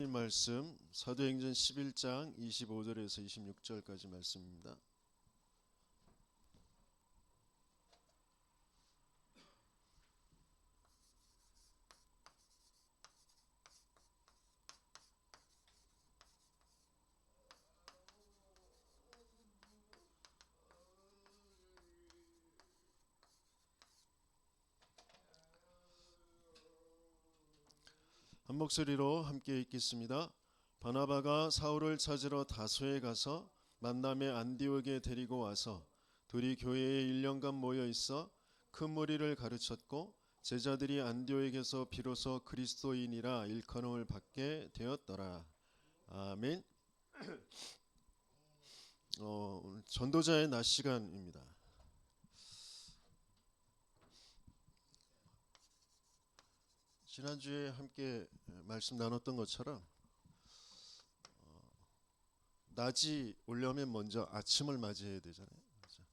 이 말씀 사도행전 11장 25절에서 26절까지 말씀입니다. 한 목소리로 함께 읽겠습니다. 바나바가 사울을 찾으러 다소에 가서 만남의 안디옥에 데리고 와서 둘이 교회에 1년간 모여 있어 큰 무리를 가르쳤고 제자들이 안디옥에서 비로소 그리스도인이라 일컬음을 받게 되었더라. 아멘. 오늘 전도자의 낮 시간입니다. 지난주에 함께 말씀 나눴던 것처럼 낮이 오려면 먼저 아침을 맞이해야 되잖아요. 그렇죠?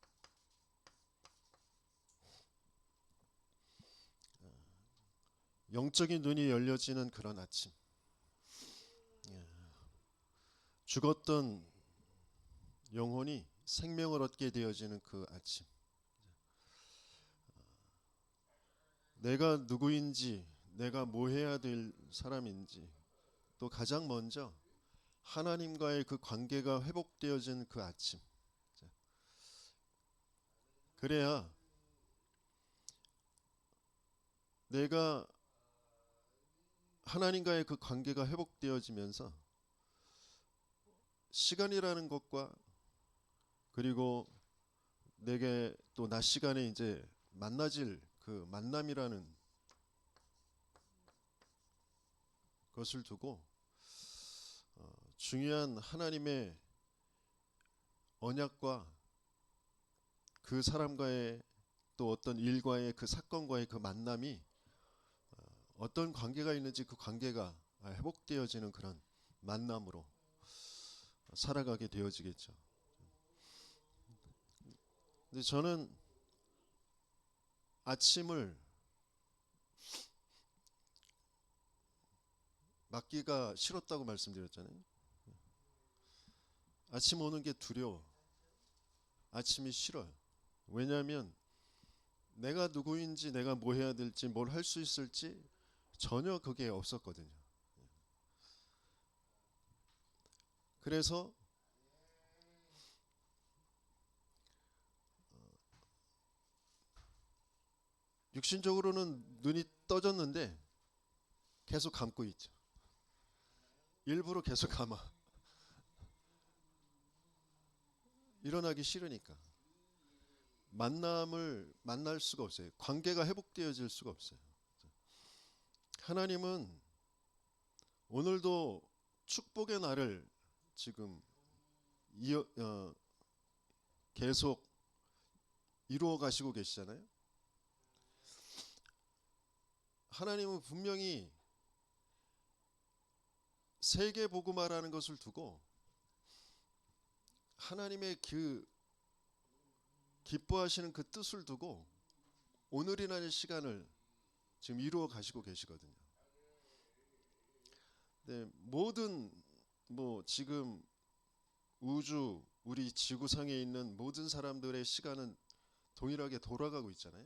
영적인 눈이 열려지는 그런 아침. 죽었던 영혼이 생명을 얻게 되어지는 그 아침. 내가 누구인지, 내가 뭐 해야 될 사람인지, 또 가장 먼저 하나님과의 그 관계가 회복되어지는 그 아침. 그래야 내가 하나님과의 그 관계가 회복되어지면서 시간이라는 것과 그리고 내게 또 낮 시간에 이제 만나질 그 만남이라는 것을 두고 중요한 하나님의 언약과 그 사람과의 또 어떤 일과의 그 사건과의 그 만남이 어떤 관계가 있는지 그 관계가 회복되어지는 그런 만남으로 살아가게 되어지겠죠. 근데 저는 아침을 맞기가 싫었다고 말씀드렸잖아요. 아침 오는 게 두려워. 아침이 싫어요. 왜냐하면 내가 누구인지, 내가 뭐 해야 될지, 뭘 할 수 있을지 전혀 그게 없었거든요. 그래서 육신적으로는 눈이 떠졌는데 계속 감고 있죠. 일부러 계속 감아. 일어나기 싫으니까. 만남을 만날 수가 없어요. 관계가 회복되어질 수가 없어요. 하나님은 오늘도 축복의 날을 지금 계속 이루어 가시고 계시잖아요. 하나님은 분명히 세계 복음화라는 것을 두고 하나님의 그 기뻐하시는 그 뜻을 두고 오늘이라는 시간을 지금 이루어 가시고 계시거든요. 네, 모든 지금 우주 우리 지구상에 있는 모든 사람들의 시간은 동일하게 돌아가고 있잖아요.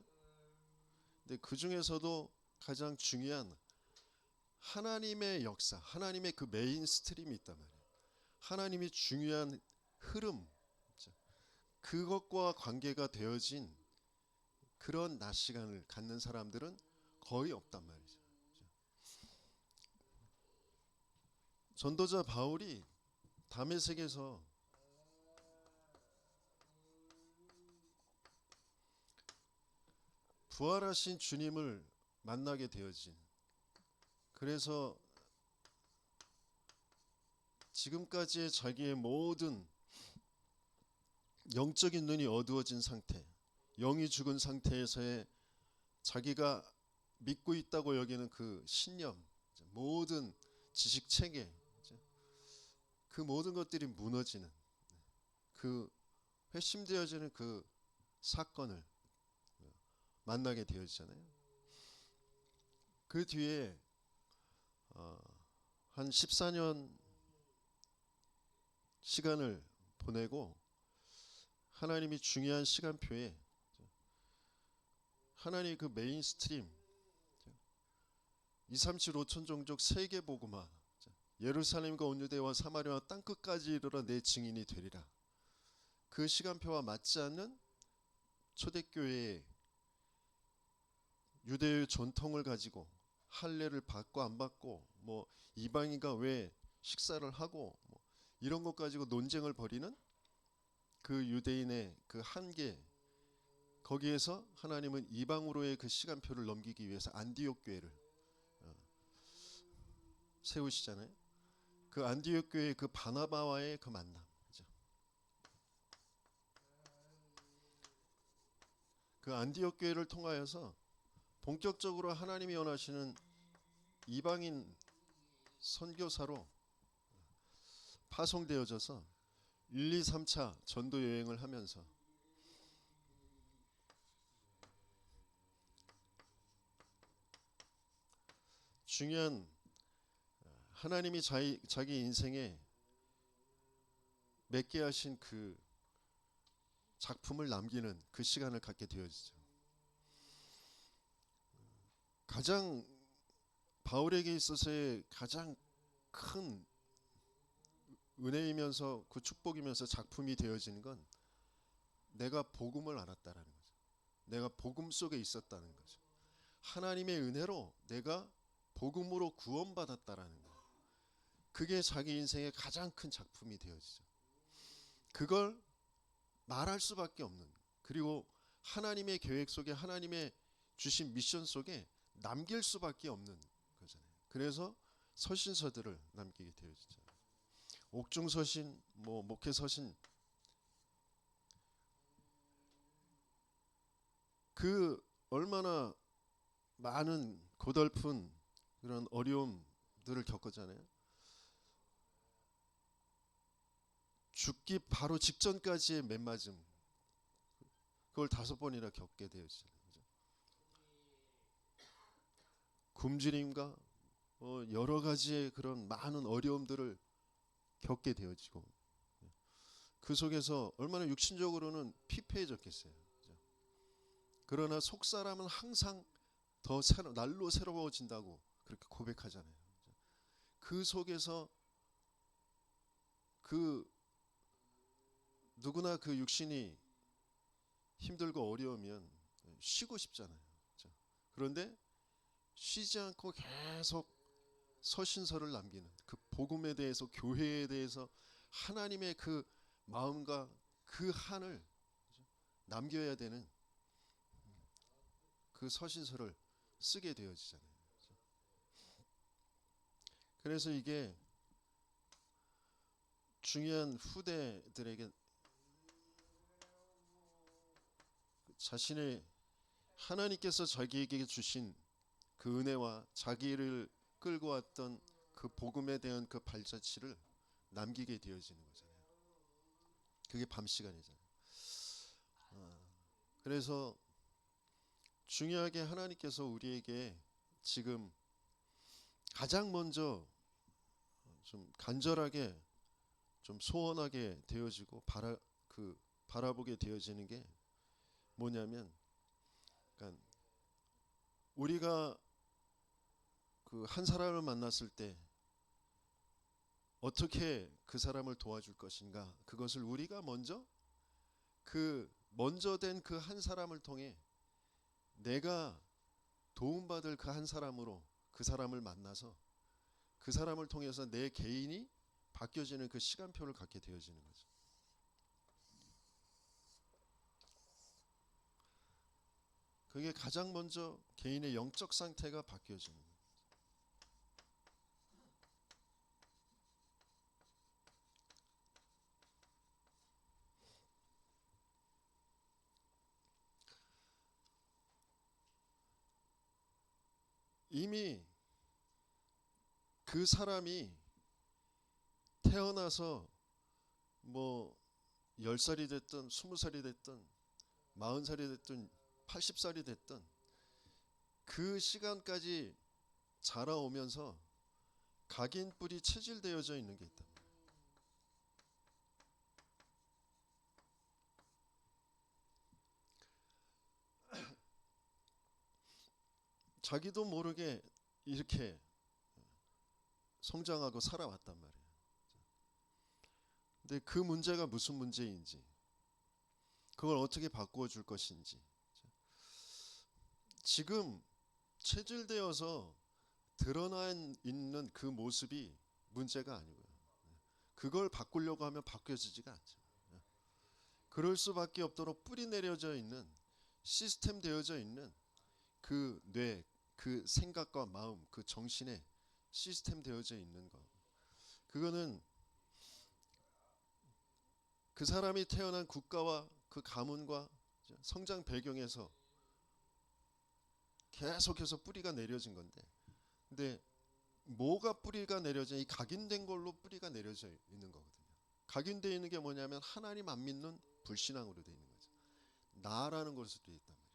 근데 그 중에서도 가장 중요한 하나님의 역사, 하나님의 그 메인 스트림이 있단 말이에요. 하나님이 중요한 흐름, 그것과 관계가 되어진 그런 낮 시간을 갖는 사람들은 거의 없단 말이죠. 전도자 바울이 다메섹에서 부활하신 주님을 만나게 되어진, 그래서 지금까지의 자기의 모든 영적인 눈이 어두워진 상태, 영이 죽은 상태에서의 자기가 믿고 있다고 여기는 그 신념, 모든 지식 체계, 그 모든 것들이 무너지는 그 회심되어지는 그 사건을 만나게 되어지잖아요. 그 뒤에 한 14년 시간을 보내고 하나님이 중요한 시간표에 하나님 그 메인스트림 2, 3, 7, 5천 종족 세계 복음화 예루살렘과 온 유대와 사마리아와 땅끝까지 이르러 내 증인이 되리라. 그 시간표와 맞지 않는 초대교회의 유대의 전통을 가지고 할례를 받고 안 받고 뭐 이방인과 왜 식사를 하고 뭐 이런 것 가지고 논쟁을 벌이는 그 유대인의 그 한계, 거기에서 하나님은 이방으로의 그 시간표를 넘기기 위해서 안디옥 교회를 세우시잖아요. 그 안디옥 교회의 그 바나바와의 그 만남, 그 안디옥 교회를 통하여서 본격적으로 하나님이 원하시는 이방인 선교사로 파송되어져서 1, 2, 3차 전도 여행을 하면서 중요한 하나님이 자기 인생에 맺게 하신 그 작품을 남기는 그 시간을 갖게 되어지죠. 가장 바울에게 있어서의 가장 큰 은혜이면서 그 축복이면서 작품이 되어지는 건 내가 복음을 알았다라는 거죠. 내가 복음 속에 있었다는 거죠. 하나님의 은혜로 내가 복음으로 구원받았다라는 거. 그게 자기 인생의 가장 큰 작품이 되어지죠. 그걸 말할 수밖에 없는, 그리고 하나님의 계획 속에 하나님의 주신 미션 속에 남길 수밖에 없는 거잖아요. 그래서 서신서들을 남기게 되어지죠. 옥중서신, 뭐 목회서신, 그 얼마나 많은 고달픈 그런 어려움들을 겪었잖아요. 죽기 바로 직전까지의 맨맞음, 그걸 5번이나 겪게 되어지잖아요. 굶주림과 여러 가지의 그런 많은 어려움들을 겪게 되어지고, 그 속에서 얼마나 육신적으로는 피폐해졌겠어요. 그러나 속사람은 항상 더 날로 새로워진다고 그렇게 고백하잖아요. 그 속에서 그 누구나 그 육신이 힘들고 어려우면 쉬고 싶잖아요. 그런데 쉬지 않고 계속 서신서를 남기는, 그 복음에 대해서, 교회에 대해서 하나님의 그 마음과 그 한을 남겨야 되는 그 서신서를 쓰게 되어지잖아요. 그래서 이게 중요한 후대들에게 자신의 하나님께서 자기에게 주신 그 은혜와 자기를 끌고 왔던 그 복음에 대한 그 발자취를 남기게 되어지는 거잖아요. 그게 밤 시간이잖아요. 그래서 중요하게 하나님께서 우리에게 지금 가장 먼저 좀 간절하게 좀 소원하게 되어지고 바라보게 되어지는 게 뭐냐면, 그러니까 우리가 그 한 사람을 만났을 때 어떻게 그 사람을 도와줄 것인가, 그것을 우리가 먼저 된 그 한 사람을 통해 내가 도움받을 그 한 사람으로 그 사람을 만나서 그 사람을 통해서 내 개인이 바뀌어지는 그 시간표를 갖게 되어지는 거죠. 그게 가장 먼저 개인의 영적 상태가 바뀌어지는 거예요. 이미 그 사람이 태어나서 뭐 10살이 됐든 20살이 됐든 40살이 됐든 80살이 됐든 그 시간까지 자라오면서 각인 뿔이 체질되어져 있는 게 있다. 자기도 모르게 이렇게 성장하고 살아왔단 말이에요. 근데 그 문제가 무슨 문제인지, 그걸 어떻게 바꾸어 줄 것인지, 지금 체질되어서 드러나 있는 그 모습이 문제가 아니고요. 그걸 바꾸려고 하면 바뀌어지지가 않죠. 그럴 수밖에 없도록 뿌리 내려져 있는, 시스템 되어져 있는 그 뇌, 그 생각과 마음, 그 정신에 시스템 되어져 있는 것, 그거는 그 사람이 태어난 국가와 그 가문과 성장 배경에서 계속해서 뿌리가 내려진 건데, 근데 뭐가 뿌리가 내려져, 이 각인된 걸로 뿌리가 내려져 있는 거거든요. 각인되어 있는 게 뭐냐면 하나님 안 믿는 불신앙으로 되어 있는 거죠. 나라는 것으로 되어 있단 말이에요.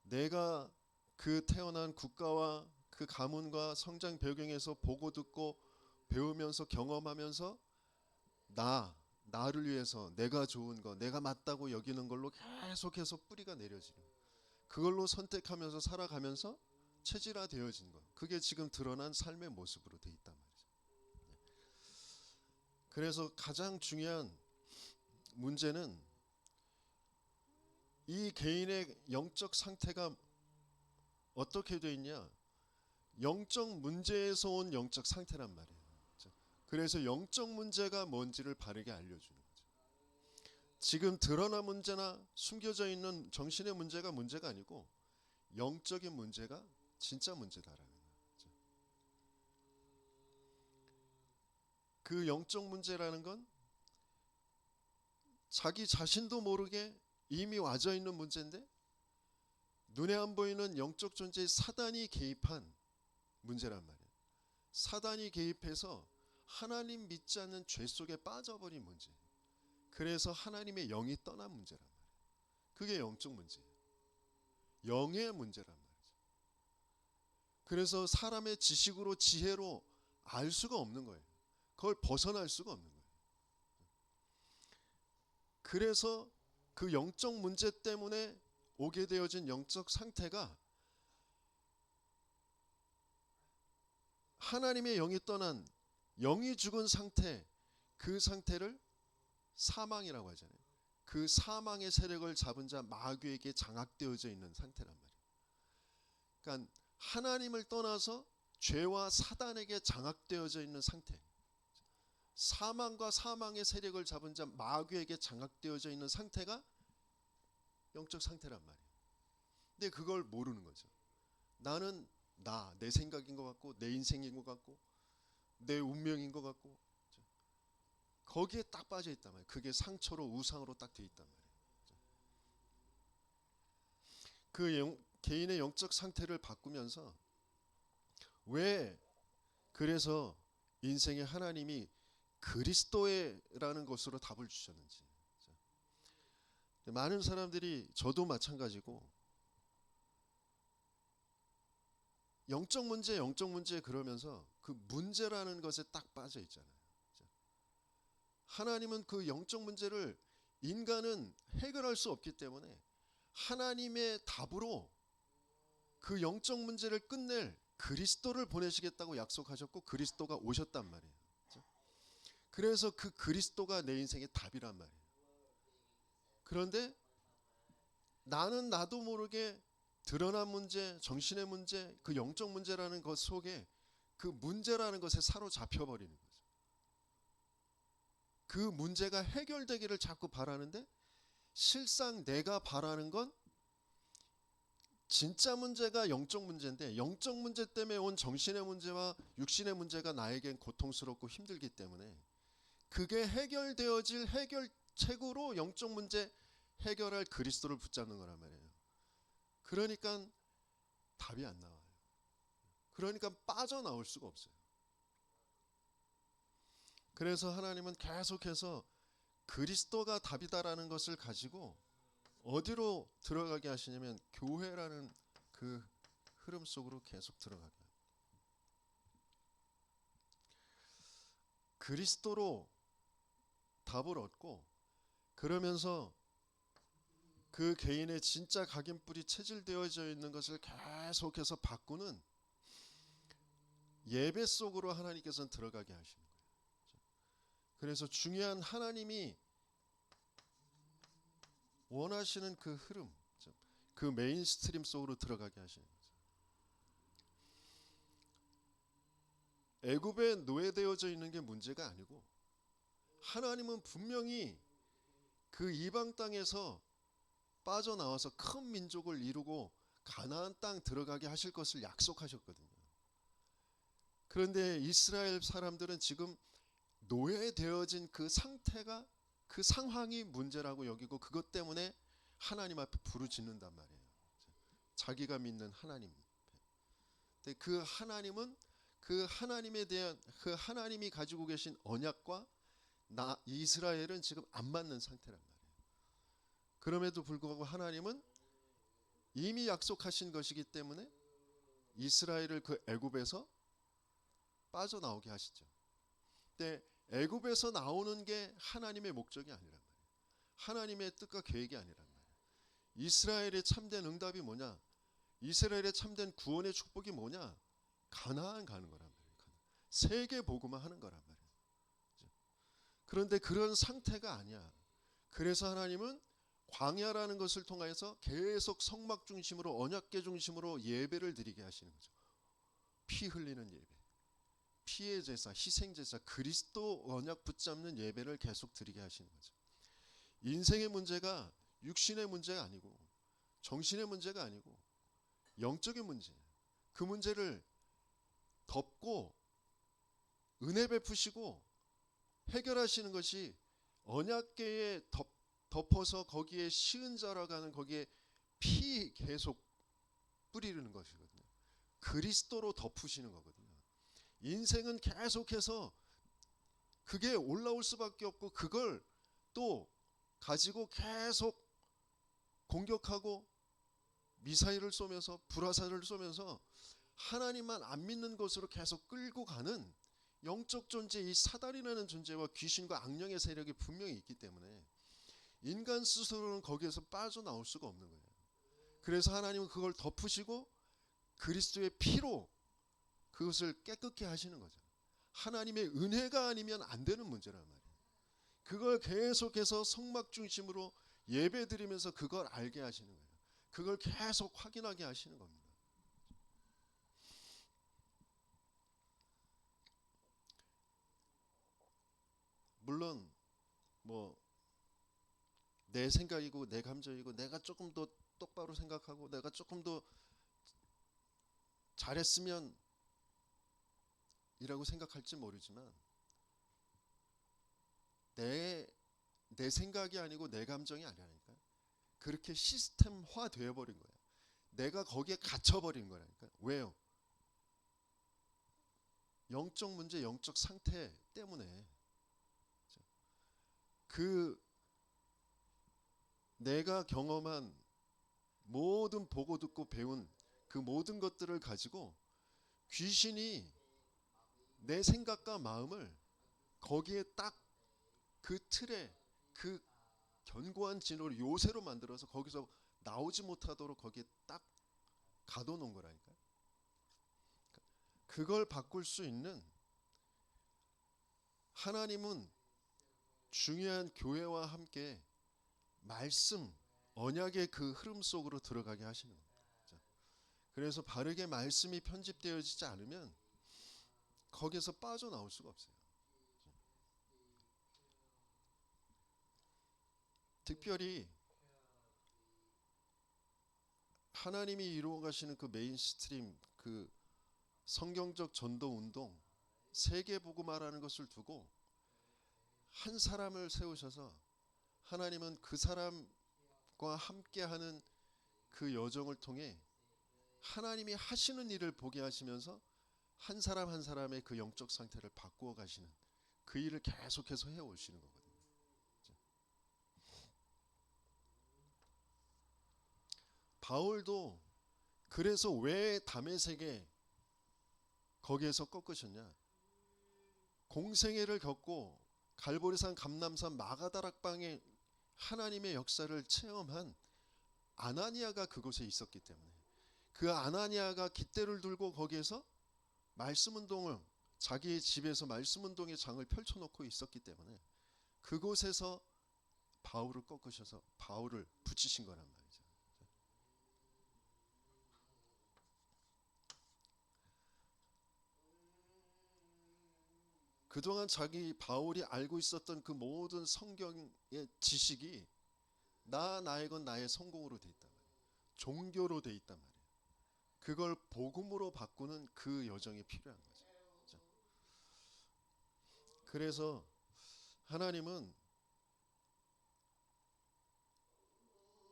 내가 그 태어난 국가와 그 가문과 성장 배경에서 보고 듣고 배우면서 경험하면서 나를 위해서 내가 좋은 거, 내가 맞다고 여기는 걸로 계속해서 뿌리가 내려지는 거예요. 그걸로 선택하면서 살아가면서 체질화되어진 거, 그게 지금 드러난 삶의 모습으로 돼 있단 말이죠. 그래서 가장 중요한 문제는 이 개인의 영적 상태가 어떻게 돼 있냐, 영적 문제에서 온 영적 상태란 말이에요. 그래서 영적 문제가 뭔지를 바르게 알려주는 거죠. 지금 드러난 문제나 숨겨져 있는 정신의 문제가 아니고 영적인 문제가 진짜 문제다라는 거죠. 그 영적 문제라는 건 자기 자신도 모르게 이미 와져 있는 문제인데, 눈에 안 보이는 영적 존재의 사단이 개입한 문제란 말이에요. 사단이 개입해서 하나님 믿지 않는 죄 속에 빠져버린 문제, 그래서 하나님의 영이 떠난 문제란 말이에요. 그게 영적 문제예요. 영의 문제란 말이죠. 그래서 사람의 지식으로 지혜로 알 수가 없는 거예요. 그걸 벗어날 수가 없는 거예요. 그래서 그 영적 문제 때문에 오게 되어진 영적 상태가 하나님의 영이 떠난, 영이 죽은 상태, 그 상태를 사망이라고 하잖아요. 그 사망의 세력을 잡은 자 마귀에게 장악되어져 있는 상태란 말이에요. 그러니까 하나님을 떠나서 죄와 사단에게 장악되어져 있는 상태, 사망과 사망의 세력을 잡은 자 마귀에게 장악되어져 있는 상태가 영적 상태란 말이에요. 근데 그걸 모르는 거죠. 나는 내 생각인 것 같고, 내 인생인 것 같고, 내 운명인 것 같고, 거기에 딱 빠져 있단 말이에요. 그게 상처로, 우상으로 딱 돼 있단 말이에요. 그 개인의 영적 상태를 바꾸면서, 왜 그래서 인생에 하나님이 그리스도라는 것으로 답을 주셨는지. 많은 사람들이, 저도 마찬가지고, 영적 문제 그러면서 그 문제라는 것에 딱 빠져 있잖아요. 하나님은 그 영적 문제를, 인간은 해결할 수 없기 때문에 하나님의 답으로 그 영적 문제를 끝낼 그리스도를 보내시겠다고 약속하셨고, 그리스도가 오셨단 말이에요. 그래서 그 그리스도가 내 인생의 답이란 말이에요. 그런데 나는 나도 모르게 드러난 문제, 정신의 문제, 그 영적 문제라는 것 속에 그 문제라는 것에 사로잡혀 버리는 거죠. 그 문제가 해결되기를 자꾸 바라는데, 실상 내가 바라는 건 진짜 문제가 영적 문제인데, 영적 문제 때문에 온 정신의 문제와 육신의 문제가 나에겐 고통스럽고 힘들기 때문에 그게 해결되어질 해결책으로 영적 문제 해결할 그리스도를 붙잡는 거란 말이에요. 그러니까 답이 안 나와요. 그러니까 빠져나올 수가 없어요. 그래서 하나님은 계속해서 그리스도가 답이다라는 것을 가지고 어디로 들어가게 하시냐면, 교회라는 그 흐름 속으로 계속 들어가게. 그리스도로 답을 얻고, 그러면서 그 개인의 진짜 각인뿔이 체질되어져 있는 것을 계속해서 바꾸는 예배 속으로 하나님께서는 들어가게 하시는 거예요. 그래서 중요한 하나님이 원하시는 그 흐름, 그 메인스트림 속으로 들어가게 하시는 거죠. 애굽에 노예되어져 있는 게 문제가 아니고, 하나님은 분명히 그 이방 땅에서 빠져나와서 큰 민족을 이루고 가나안 땅 들어가게 하실 것을 약속하셨거든요. 그런데 이스라엘 사람들은 지금 노예되어진 그 상태가, 그 상황이 문제라고 여기고, 그것 때문에 하나님 앞에 부르짖는단 말이에요. 자기가 믿는 하나님. 근데 그 하나님은 그 하나님에 대한, 그 하나님이 가지고 계신 언약과 이스라엘은 지금 안 맞는 상태란 말이에요. 그럼에도 불구하고 하나님은 이미 약속하신 것이기 때문에 이스라엘을 그 애굽에서 빠져나오게 하시죠. 근데 애굽에서 나오는 게 하나님의 목적이 아니란 말이에요. 하나님의 뜻과 계획이 아니란 말이에요. 이스라엘의 참된 응답이 뭐냐? 이스라엘의 참된 구원의 축복이 뭐냐? 가나안 가는 거란 말이에요. 세계 복음화 하는 거란 말이에요. 그런데 그런 상태가 아니야. 그래서 하나님은 광야라는 것을 통해서 계속 성막 중심으로, 언약궤 중심으로 예배를 드리게 하시는 거죠. 피 흘리는 예배, 피의 제사, 희생 제사, 그리스도 언약 붙잡는 예배를 계속 드리게 하시는 거죠. 인생의 문제가 육신의 문제가 아니고, 정신의 문제가 아니고, 영적인 문제예요. 그 문제를 덮고 은혜 베푸시고 해결하시는 것이 언약궤에 덮어서 거기에 시은자라가는, 거기에 피 계속 뿌리는 것이거든요. 그리스도로 덮으시는 거거든요. 인생은 계속해서 그게 올라올 수밖에 없고, 그걸 또 가지고 계속 공격하고 미사일을 쏘면서, 불화살을 쏘면서 하나님만 안 믿는 것으로 계속 끌고 가는 영적 존재, 이 사단이라는 존재와 귀신과 악령의 세력이 분명히 있기 때문에 인간 스스로는 거기에서 빠져나올 수가 없는 거예요. 그래서 하나님은 그걸 덮으시고 그리스도의 피로 그것을 깨끗게 하시는 거죠. 하나님의 은혜가 아니면 안 되는 문제란 말이에요. 그걸 계속해서 성막 중심으로 예배 드리면서 그걸 알게 하시는 거예요. 그걸 계속 확인하게 하시는 겁니다. 물론 뭐 내 생각이고 내 감정이고, 내가 조금 더 똑바로 생각하고 내가 조금 더 잘했으면 이라고 생각할지 모르지만, 내 생각이 아니고 내 감정이 아니라니까. 그렇게 시스템화 되어버린 거예요. 내가 거기에 갇혀버린 거라니까. 왜요? 영적 문제, 영적 상태 때문에. 그 내가 경험한 모든 보고 듣고 배운 그 모든 것들을 가지고 귀신이 내 생각과 마음을 거기에 딱 그 틀에, 그 견고한 진호를 요새로 만들어서 거기서 나오지 못하도록 거기에 딱 가둬놓은 거라니까요. 그걸 바꿀 수 있는 하나님은 중요한 교회와 함께 말씀, 언약의 그 흐름 속으로 들어가게 하시는 겁니다. 그래서 바르게 말씀이 편집되어지지 않으면 거기에서 빠져나올 수가 없어요. 특별히 하나님이 이루어 가시는 그 메인스트림, 그 성경적 전도 운동, 세계 복음화라는 것을 두고 한 사람을 세우셔서 하나님은 그 사람과 함께하는 그 여정을 통해 하나님이 하시는 일을 보게 하시면서 한 사람 한 사람의 그 영적 상태를 바꾸어 가시는 그 일을 계속해서 해오시는 거거든요. 바울도 그래서 왜 다메섹에 거기에서 꺾으셨냐? 공생애를 겪고 갈보리산, 감람산, 마가다락방의 하나님의 역사를 체험한 아나니아가 그곳에 있었기 때문에 그 아나니아가 깃대를 들고 거기에서 말씀 운동을 자기의 집에서 말씀 운동의 장을 펼쳐놓고 있었기 때문에 그곳에서 바울을 꺾으셔서 바울을 붙이신 거란 말이죠. 그동안 자기 바울이 알고 있었던 그 모든 성경의 지식이 나에건 나의 성공으로 돼 있단 말이에요. 종교로 돼 있단 말이에요. 그걸 복음으로 바꾸는 그 여정이 필요한 거죠. 그래서 하나님은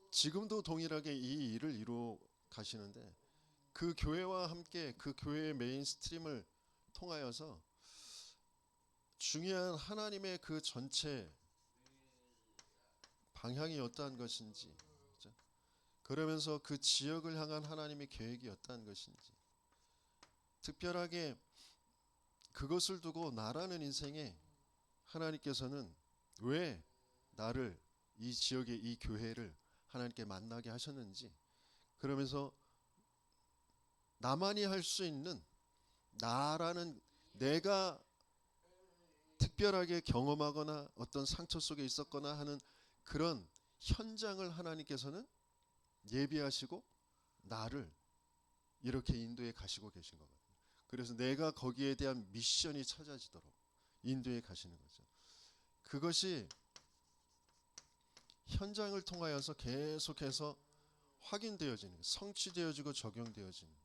지금도 동일하게 이 일을 이루어 가시는데 그 교회와 함께 그 교회의 메인스트림을 통하여서 중요한 하나님의 그 전체 방향이 어떠한 것인지, 그렇죠? 그러면서 그 지역을 향한 하나님의 계획이 어떠한 것인지, 특별하게 그것을 두고 나라는 인생에 하나님께서는 왜 나를 이 지역의 이 교회를 하나님께 만나게 하셨는지, 그러면서 나만이 할 수 있는 나라는 내가 특별하게 경험하거나 어떤 상처 속에 있었거나 하는 그런 현장을 하나님께서는 예비하시고 나를 이렇게 인도해 가시고 계신 거거든요. 그래서 내가 거기에 대한 미션이 찾아지도록 인도해 가시는 거죠. 그것이 현장을 통하여서 계속해서 확인되어지는, 성취되어지고 적용되어지는.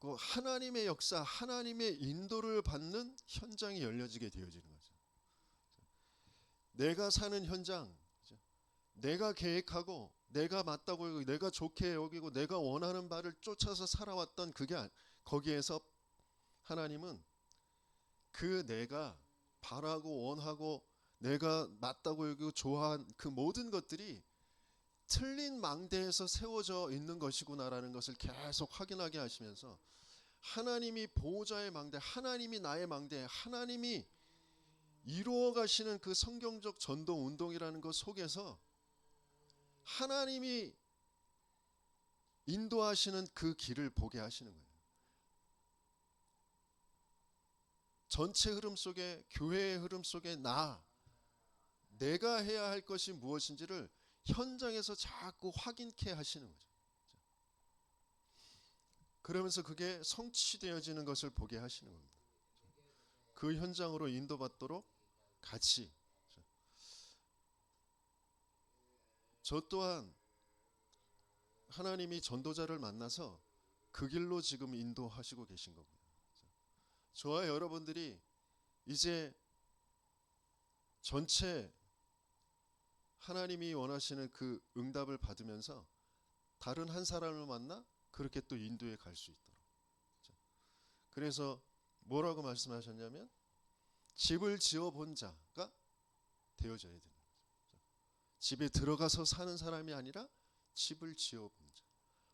그 하나님의 역사, 하나님의 인도를 받는 현장이 열려지게 되어지는 거죠. 내가 사는 현장, 내가 계획하고 내가 맞다고 여기고 내가 좋게 여기고 내가 원하는 바를 쫓아서 살아왔던 거기에서 하나님은 그 내가 바라고 원하고 내가 맞다고 여기고 좋아한 그 모든 것들이 틀린 망대에서 세워져 있는 것이구나라는 것을 계속 확인하게 하시면서 하나님이 보호자의 망대, 하나님이 나의 망대, 하나님이 이루어 가시는 그 성경적 전도 운동이라는 것 속에서 하나님이 인도하시는 그 길을 보게 하시는 거예요. 전체 흐름 속에, 교회의 흐름 속에 내가 해야 할 것이 무엇인지를 현장에서 자꾸 확인케 하시는 거죠. 그러면서 그게 성취되어지는 것을 보게 하시는 겁니다. 그 현장으로 인도받도록 같이. 저 또한 하나님이 전도자를 만나서 그 길로 지금 인도하시고 계신 거고요. 저와 여러분들이 이제 전체 하나님이 원하시는 그 응답을 받으면서 다른 한 사람을 만나 그렇게 또 인도에 갈 수 있도록. 그래서 뭐라고 말씀하셨냐면 집을 지어 본 자가 되어져야 되는 거죠. 집에 들어가서 사는 사람이 아니라 집을 지어 본 자,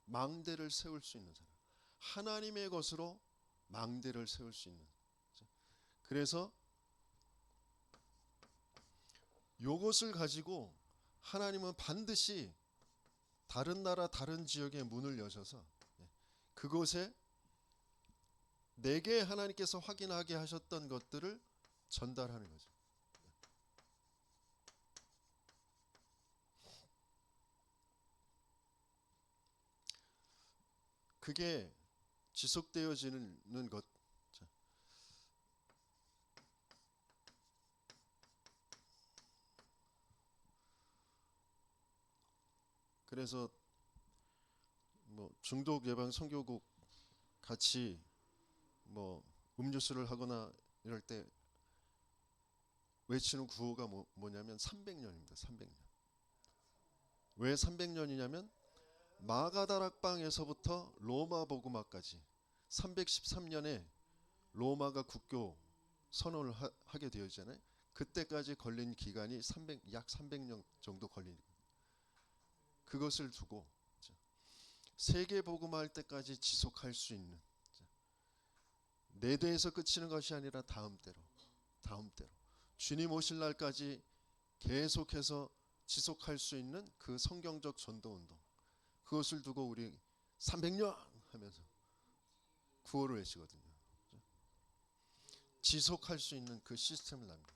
망대를 세울 수 있는 사람, 하나님의 것으로 망대를 세울 수 있는. 그래서 요것을 가지고 하나님은 반드시 다른 나라 다른 지역에 문을 여셔서 그곳에 내게 하나님께서 확인하게 하셨던 것들을 전달하는 거죠. 그게 지속되어지는 것. 그래서 뭐 중독 예방 선교국 같이 뭐 음료수를 하거나 이럴 때 외치는 구호가 뭐냐면 300년입니다. 300년. 왜 300년이냐면 마가다락방에서부터 로마 복음화까지 313년에 로마가 국교 선언을 하게 되었잖아요. 그때까지 걸린 기간이 약 300년 정도 걸린. 그것을 두고 세계 복음화할 때까지 지속할 수 있는, 내 대에서 그치는 것이 아니라 다음 때로 주님 오실 날까지 계속해서 지속할 수 있는 그 성경적 전도 운동, 그것을 두고 우리 300년 하면서 구호를 외치거든요. 지속할 수 있는 그 시스템을 납니다.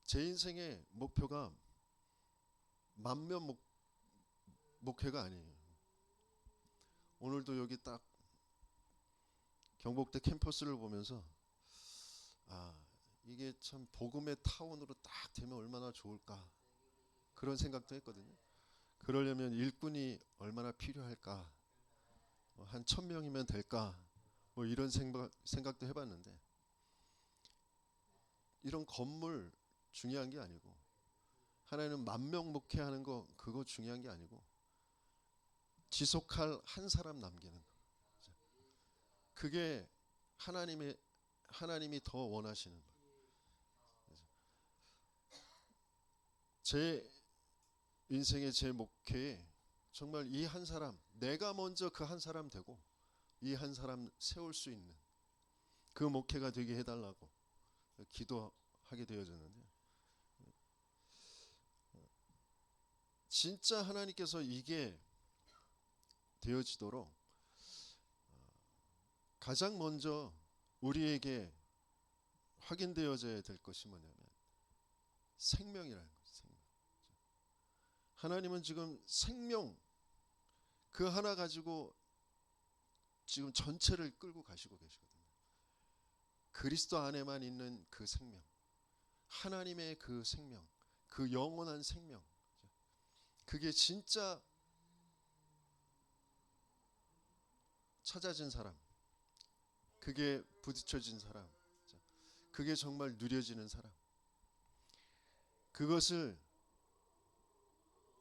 제 인생의 목표가 만면 목회가 아니에요. 오늘도 여기 딱 경복대 캠퍼스를 보면서 이게 참 복음의 타운으로 딱 되면 얼마나 좋을까, 그런 생각도 했거든요. 그러려면 일꾼이 얼마나 필요할까, 한 1000명이면 될까, 이런 생각도 해봤는데, 이런 건물 중요한 게 아니고, 하나님은 만명 목회하는 거 그거 중요한 게 아니고, 지속할 한 사람 남기는 거, 그게 하나님이 더 원하시는 거예요. 제 인생의 제 목회에 정말 이 한 사람, 내가 먼저 그 한 사람 되고 이 한 사람 세울 수 있는 그 목회가 되게 해달라고 기도하게 되어졌는데, 진짜 하나님께서 이게 되어지도록 가장 먼저 우리에게 확인되어져야 될 것이 뭐냐면 생명이라는 거죠. 생명. 하나님은 지금 생명 그 하나 가지고 지금 전체를 끌고 가시고 계시거든요. 그리스도 안에만 있는 그 생명, 하나님의 그 생명, 그 영원한 생명, 그게 진짜 찾아진 사람, 그게 부딪혀진 사람, 그게 정말 누려지는 사람, 그것을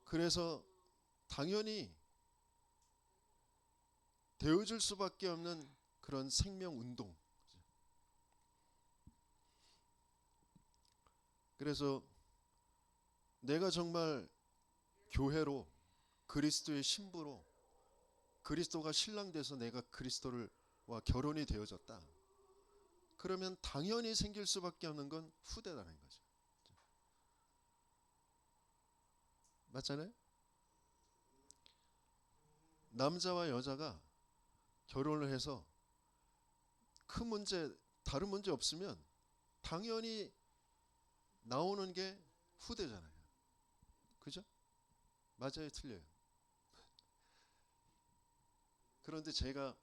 그래서 당연히 되어줄 수밖에 없는 그런 생명 운동. 그래서 내가 정말 교회로, 그리스도의 신부로, 그리스도가 신랑 돼서 내가 그리스도와 결혼이 되어졌다, 그러면 당연히 생길 수밖에 없는 건 후대라는 거죠. 맞잖아요? 남자와 여자가 결혼을 해서 큰 문제, 다른 문제 없으면 당연히 나오는 게 후대잖아요. 그죠? 맞아요, 틀려요? 그런데 제가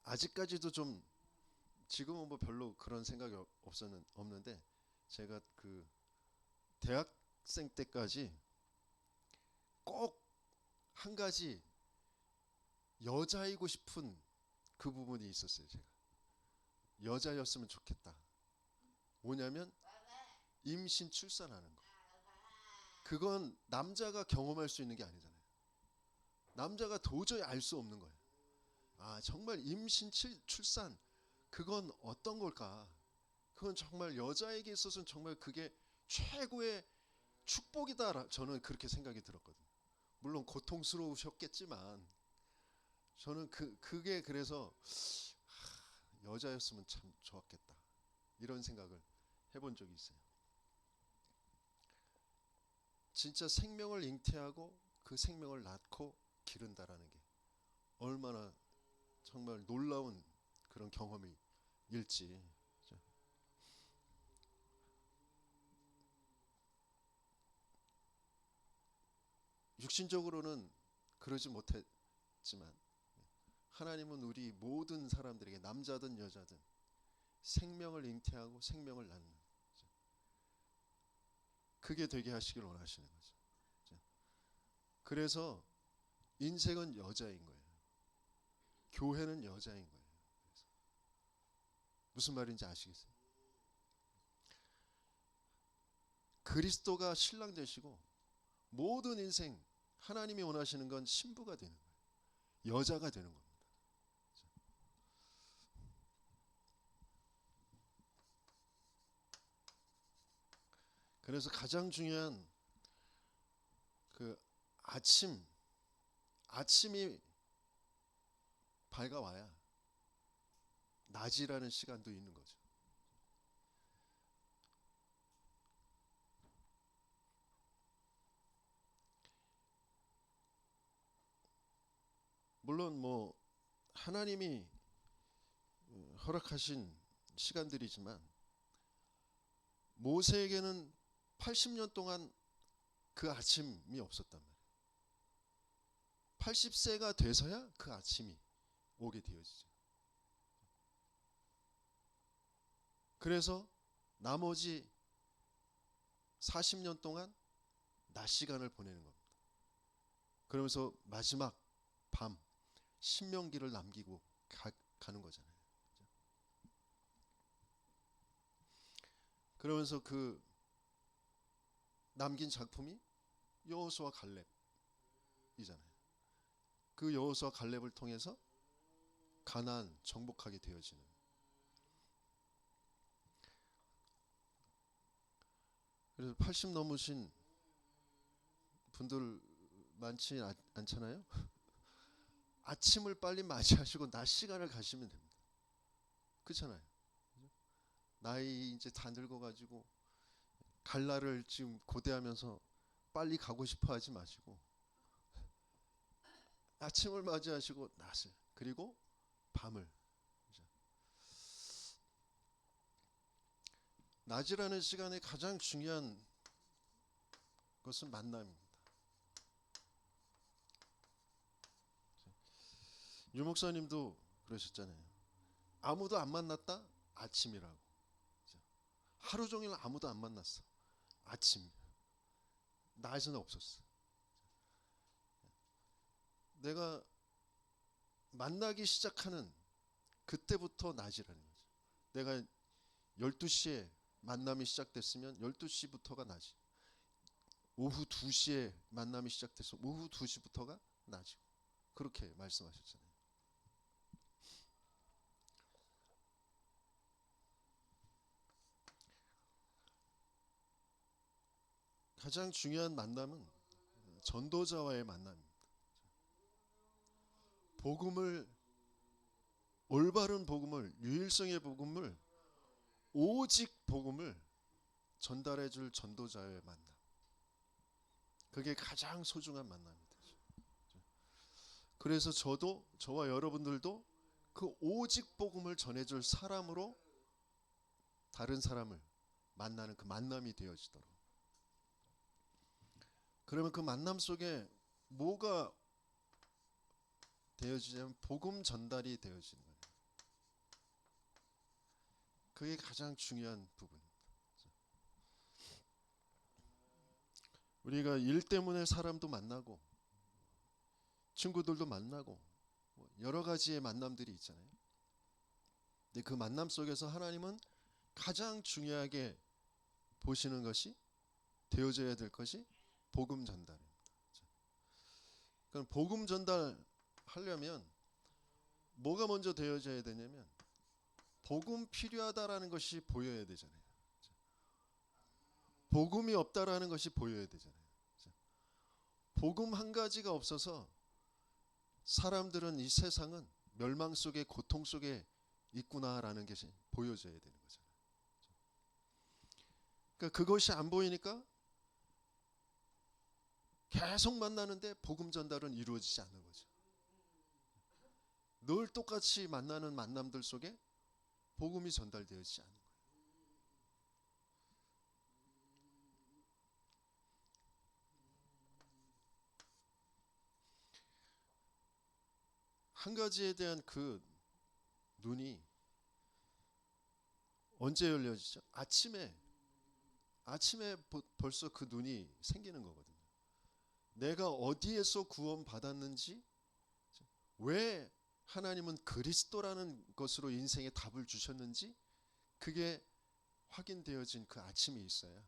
아직까지도 좀, 지금은 뭐 별로 그런 생각이 없는데, 제가 그 대학생 때까지 꼭 한 가지 여자이고 싶은 그 부분이 있었어요. 제가 여자였으면 좋겠다. 뭐냐면 임신 출산하는 거. 그건 남자가 경험할 수 있는 게 아니잖아요. 남자가 도저히 알 수 없는 거예요. 정말 임신 출산, 그건 어떤 걸까? 그건 정말 여자에게 있어서는 정말 그게 최고의 축복이다, 저는 그렇게 생각이 들었거든요. 물론 고통스러우셨겠지만 저는 그게 그래서 여자였으면 참 좋았겠다, 이런 생각을 해본 적이 있어요. 진짜 생명을 잉태하고 그 생명을 낳고 기른다라는 게 얼마나 정말 놀라운 그런 경험일지. 육신적으로는 그러지 못했지만 하나님은 우리 모든 사람들에게, 남자든 여자든, 생명을 잉태하고 생명을 낳는, 그게 되게 하시길 원하시는 거죠. 그래서 인생은 여자인 거예요. 교회는 여자인 거예요. 무슨 말인지 아시겠어요? 그리스도가 신랑 되시고 모든 인생 하나님이 원하시는 건 신부가 되는 거예요. 여자가 되는 겁니다. 그래서 가장 중요한 그 아침이 밝아와야 낮이라는 시간도 있는 거죠. 물론 뭐 하나님이 허락하신 시간들이지만 모세에게는 80년 동안 그 아침이 없었단 말이에요. 80세가 돼서야 그 아침이 오게 되어지죠. 그래서 나머지 40년 동안 낮 시간을 보내는 겁니다. 그러면서 마지막 밤 신명기를 남기고 가는 거잖아요. 그러면서 그 남긴 작품이 여호수아 갈렙이잖아요. 그 여호수아 갈렙을 통해서 가나안 정복하게 되어지는. 그래서 80 넘으신 분들 많지 않잖아요. 아침을 빨리 맞이하시고 낮 시간을 가시면 됩니다. 그렇잖아요. 나이 이제 다 늙어가지고 갈 날을 지금 고대하면서 빨리 가고 싶어 하지 마시고 아침을 맞이하시고 낮을 그리고 밤을. 낮이라는 시간에 가장 중요한 것은 만남입니다. 유 목사님도 그러셨잖아요. 아무도 안 만났다? 아침이라고. 하루 종일 아무도 안 만났어. 아침. 낮은 없었어. 내가 만나기 시작하는 그때부터 낮이라는 거죠. 내가 12시에 만남이 시작됐으면 12시부터가 낮이. 오후 2시에 만남이 시작됐으면 오후 2시부터가 낮이고. 그렇게 말씀하셨잖아요. 가장 중요한 만남은 전도자와의 만남입니다. 올바른 복음을, 유일성의 복음을, 오직 복음을 전달해 줄 전도자의 만남. 그게 가장 소중한 만남입니다. 그래서 저와 여러분들도 그 오직 복음을 전해줄 사람으로 다른 사람을 만나는 그 만남이 되어지도록. 그러면 그 만남 속에 뭐가 되어지냐면 복음 전달이 되어지는 거예요. 그게 가장 중요한 부분입니다. 우리가 일 때문에 사람도 만나고 친구들도 만나고 여러 가지의 만남들이 있잖아요. 근데 그 만남 속에서 하나님은 가장 중요하게 보시는 것이 되어져야 될 것이 복음 전달입니다. 그럼 복음 전달하려면 뭐가 먼저 되어져야 되냐면 복음 필요하다라는 것이 보여야 되잖아요. 복음이 없다라는 것이 보여야 되잖아요. 복음 한 가지가 없어서 사람들은 이 세상은 멸망 속에 고통 속에 있구나라는 것이 보여져야 되는 거잖아요. 그러니까 그것이 안 보이니까 계속 만나는데 복음 전달은 이루어지지 않는 거죠. 늘 똑같이 만나는 만남들 속에 복음이 전달되어지지 않는 거예요. 한 가지에 대한 그 눈이 언제 열려지죠? 아침에 벌써 그 눈이 생기는 거거든요. 내가 어디에서 구원 받았는지, 왜 하나님은 그리스도라는 것으로 인생의 답을 주셨는지 그게 확인되어진 그 아침이 있어야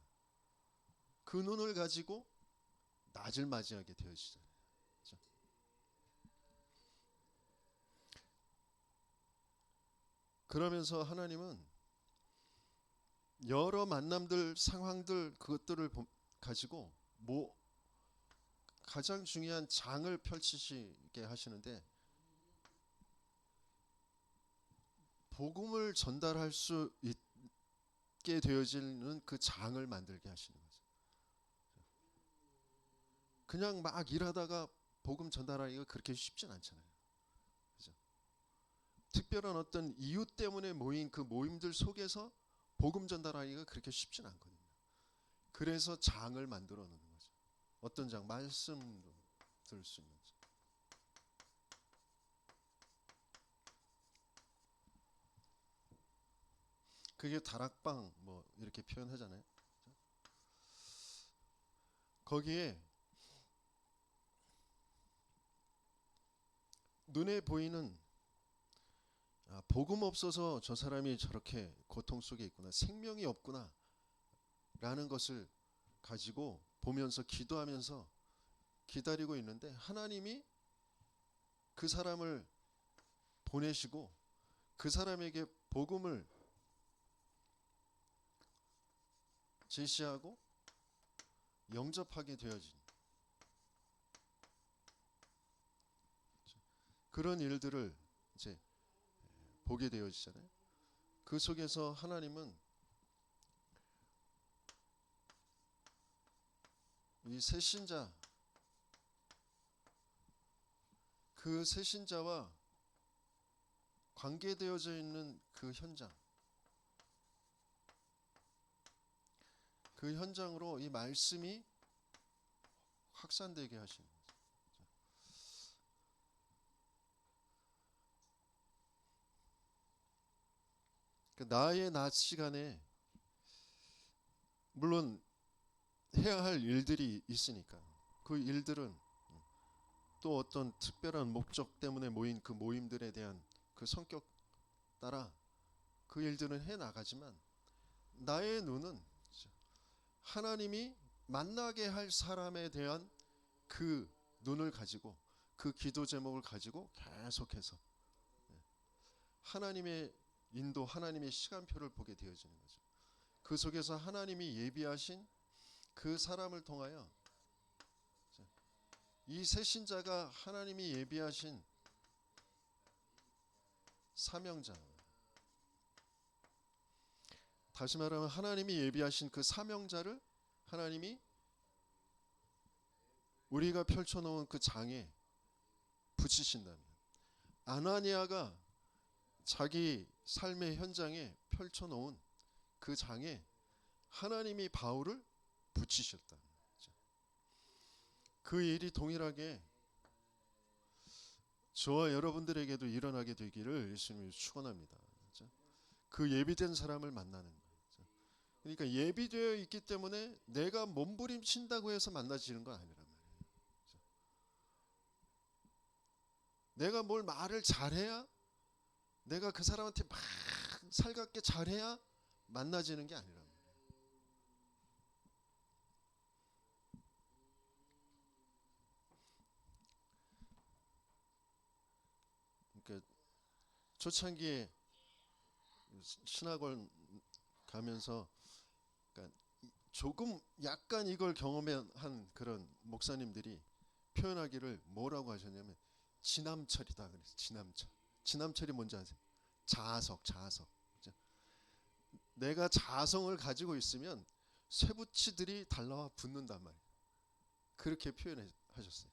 그 눈을 가지고 낮을 맞이하게 되어지잖아요. 그렇죠? 그러면서 하나님은 여러 만남들, 상황들, 그것들을 가지고 가장 중요한 장을 펼치시게 하시는데, 복음을 전달할 수 있게 되어지는 그 장을 만들게 하시는 거죠. 그냥 막 일하다가 복음 전달하기가 그렇게 쉽진 않잖아요. 그죠? 특별한 어떤 이유 때문에 모인 그 모임들 속에서 복음 전달하기가 그렇게 쉽진 않거든요. 그래서 장을 만들어 놓는 거죠. 어떤 장? 말씀도 들을 수 있는 장. 그게 다락방 뭐 이렇게 표현하잖아요. 거기에 눈에 보이는 복음 없어서 저 사람이 저렇게 고통 속에 있구나, 생명이 없구나 라는 것을 가지고 보면서 기도하면서 기다리고 있는데, 하나님이 그 사람을 보내시고 그 사람에게 복음을 제시하고 영접하게 되어진 그런 일들을 이제 보게 되어지잖아요. 그 속에서 하나님은 이 새신자, 그 새신자와 관계되어져 있는 그 현장, 그 현장으로 이 말씀이 확산되게 하시는 거죠. 나의 낮 시간에 물론 해야 할 일들이 있으니까 그 일들은 또 어떤 특별한 목적 때문에 모인 그 모임들에 대한 그 성격 따라 그 일들은 해 나가지만, 나의 눈은 하나님이 만나게 할 사람에 대한 그 눈을 가지고, 그 기도 제목을 가지고 계속해서 하나님의 인도, 하나님의 시간표를 보게 되어지는 거죠. 그 속에서 하나님이 예비하신 그 사람을 통하여 이 새신자가 하나님이 예비하신 사명자, 다시 말하면 하나님이 예비하신 그 사명자를 하나님이 우리가 펼쳐놓은 그 장에 붙이신다면, 아나니아가 자기 삶의 현장에 펼쳐놓은 그 장에 하나님이 바울을 붙이셨다. 그 일이 동일하게 저와 여러분들에게도 일어나게 되기를 예수님이 축원합니다. 그 예비된 사람을 만나는 거예요. 그러니까 예비되어 있기 때문에 내가 몸부림친다고 해서 만나지는 건 아니란 말이에요. 내가 뭘 말을 잘해야, 내가 그 사람한테 막 살갑게 잘해야 만나지는 게 아니란 말이에요. 그러니까 초창기에 신학원 가면서, 그러니까 조금 약간 이걸 경험한 그런 목사님들이 표현하기를 뭐라고 하셨냐면 지남철이다 그랬어요. 지남철. 지남철이 뭔지 아세요? 자아석. 그죠? 내가 자성을 가지고 있으면 쇠붙이들이 달라와 붙는단 말이에요. 그렇게 표현하셨어요.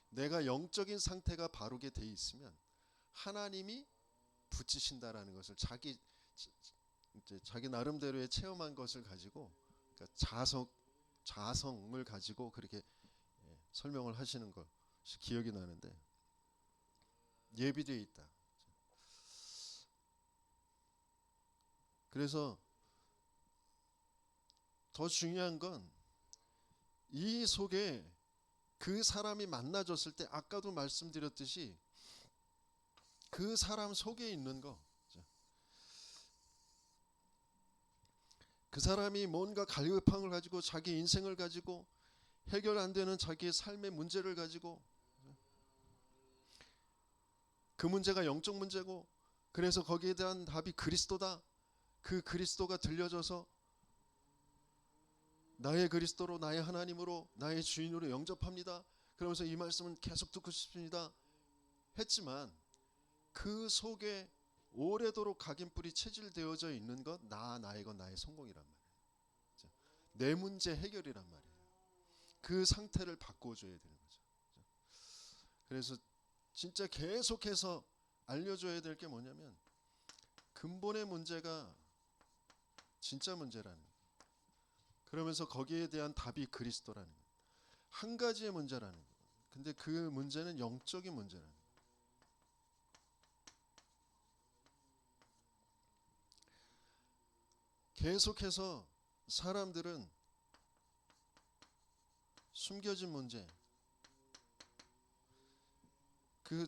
내가 영적인 상태가 바르게 돼 있으면 하나님이 붙이신다라는 것을 자기 나름대로의 체험한 것을 가지고, 그러니까 자성을 가지고 그렇게 설명을 하시는 것이 기억이 나는데, 예비되어 있다. 그래서 더 중요한 건 이 속에 그 사람이 만나줬을 때, 아까도 말씀드렸듯이 그 사람 속에 있는 거, 그 사람이 뭔가 갈급함을 가지고, 자기 인생을 가지고, 해결 안 되는 자기의 삶의 문제를 가지고, 그 문제가 영적 문제고, 그래서 거기에 대한 답이 그리스도다, 그 그리스도가 들려져서 나의 그리스도로, 나의 하나님으로, 나의 주인으로 영접합니다. 그러면서 이 말씀은 계속 듣고 싶습니다 했지만 그 속에 오래도록 각인뿔이 체질되어져 있는 것, 나의 것, 나의 성공이란 말이에요. 내 문제 해결이란 말이에요. 그 상태를 바꿔줘야 되는 거죠. 그래서 진짜 계속해서 알려줘야 될 게 뭐냐면 근본의 문제가 진짜 문제라는 거예요. 그러면서 거기에 대한 답이 그리스도라는 거예요. 한 가지의 문제라는 거예요. 근데 그 문제는 영적인 문제라는 거예요. 계속해서 사람들은 숨겨진 문제, 그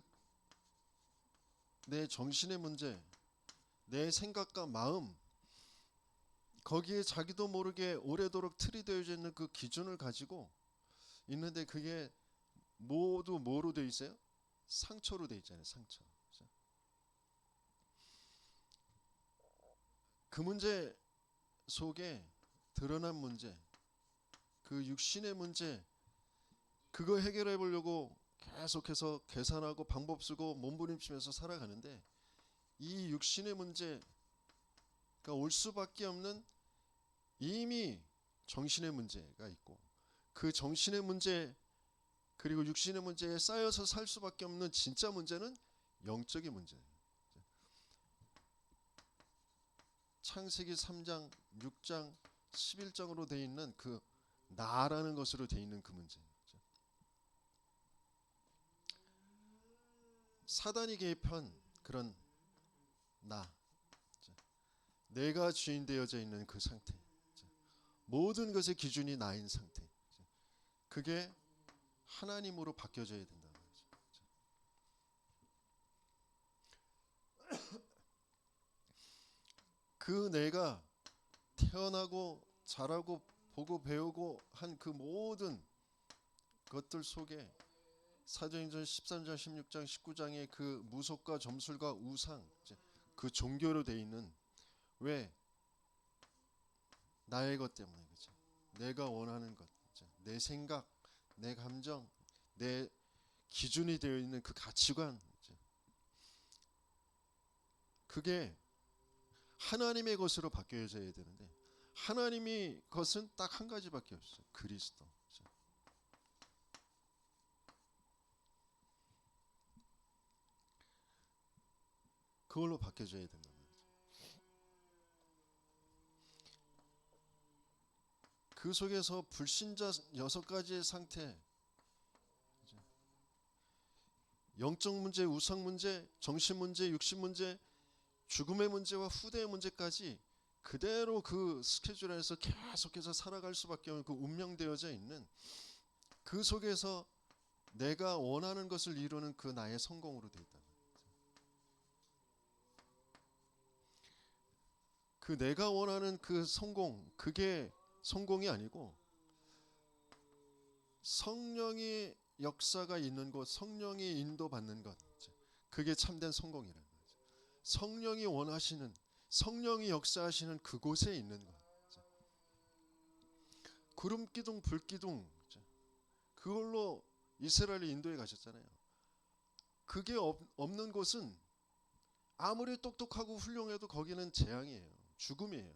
내 정신의 문제, 내 생각과 마음, 거기에 자기도 모르게 오래도록 틀이 되어져 있는 그 기준을 가지고 있는데 그게 모두 뭐로 되어 있어요? 상처로 되어 있잖아요. 상처. 그 문제 속에 드러난 문제, 그 육신의 문제, 그거 해결해 보려고 계속해서 계산하고 방법 쓰고 몸부림치면서 살아가는데 이 육신의 문제가 올 수밖에 없는 이미 정신의 문제가 있고 그 정신의 문제 그리고 육신의 문제에 쌓여서 살 수밖에 없는 진짜 문제는 영적인 문제예요. 창세기 3장, 6장, 11장으로 되어 있는 그 나라는 것으로 되어 있는 그 문제. 사단이 개입한 그런 나, 내가 주인 되어져 있는 그 상태, 모든 것의 기준이 나인 상태, 그게 하나님으로 바뀌어져야 된다는 거죠. 그 내가 태어나고 자라고 보고 배우고 한 그 모든 것들 속에 사도행전 13장, 16장, 19장의 그 무속과 점술과 우상, 그 종교로 돼 있는 왜 나의 것 때문에 그죠? 내가 원하는 것, 내 생각, 내 감정, 내 기준이 되어 있는 그 가치관, 그게 하나님의 것으로 바뀌어져야 되는데 하나님의 것은 딱 한 가지밖에 없어요. 그리스도. 그걸로 바뀌어져야 된다 말이죠. 그 속에서 불신자 6가지의 상태, 영적 문제, 우상 문제, 정신 문제, 육신 문제, 죽음의 문제와 후대의 문제까지 그대로 그 스케줄 안에서 계속해서 살아갈 수밖에 없는 그 운명되어져 있는 그 속에서 내가 원하는 것을 이루는 그 나의 성공으로 되어 있다. 그 내가 원하는 그 성공, 그게 성공이 아니고 성령의 역사가 있는 곳, 성령이 인도받는 것, 그게 참된 성공이라는 거죠. 성령이 원하시는, 성령이 역사하시는 그곳에 있는 것. 구름 기둥, 불 기둥, 그걸로 이스라엘을 인도해 가셨잖아요. 그게 없는 곳은 아무리 똑똑하고 훌륭해도 거기는 재앙이에요. 죽음이에요.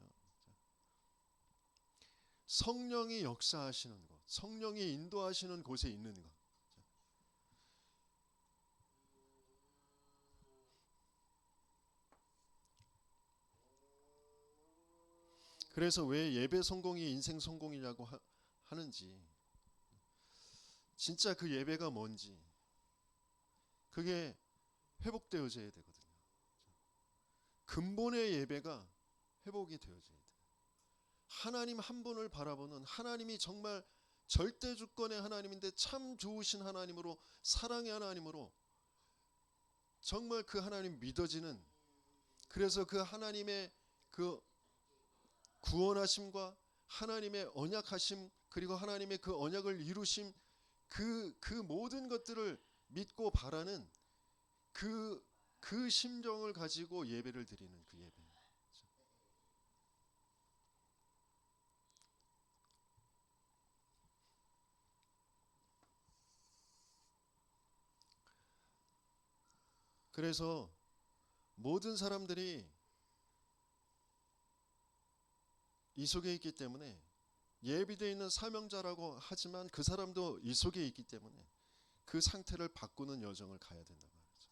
성령이 역사하시는 곳, 성령이 인도하시는 곳에 있는 것. 그래서 왜 예배 성공이 인생 성공이냐고 하는지, 진짜 그 예배가 뭔지, 그게 회복되어져야 되거든요. 근본의 예배가 회복이 되어져야 돼요. 하나님 한 분을 바라보는, 하나님이 정말 절대 주권의 하나님인데 참 좋으신 하나님으로, 사랑의 하나님으로 정말 그 하나님 믿어지는, 그래서 그 하나님의 그 구원하심과 하나님의 언약하심, 그리고 하나님의 그 언약을 이루심, 그 모든 것들을 믿고 바라는 그 심정을 가지고 예배를 드리는 그 예배. 그래서 모든 사람들이 이 속에 있기 때문에 예비되어 있는 사명자라고 하지만 그 사람도 이 속에 있기 때문에 그 상태를 바꾸는 여정을 가야 된단 말이죠.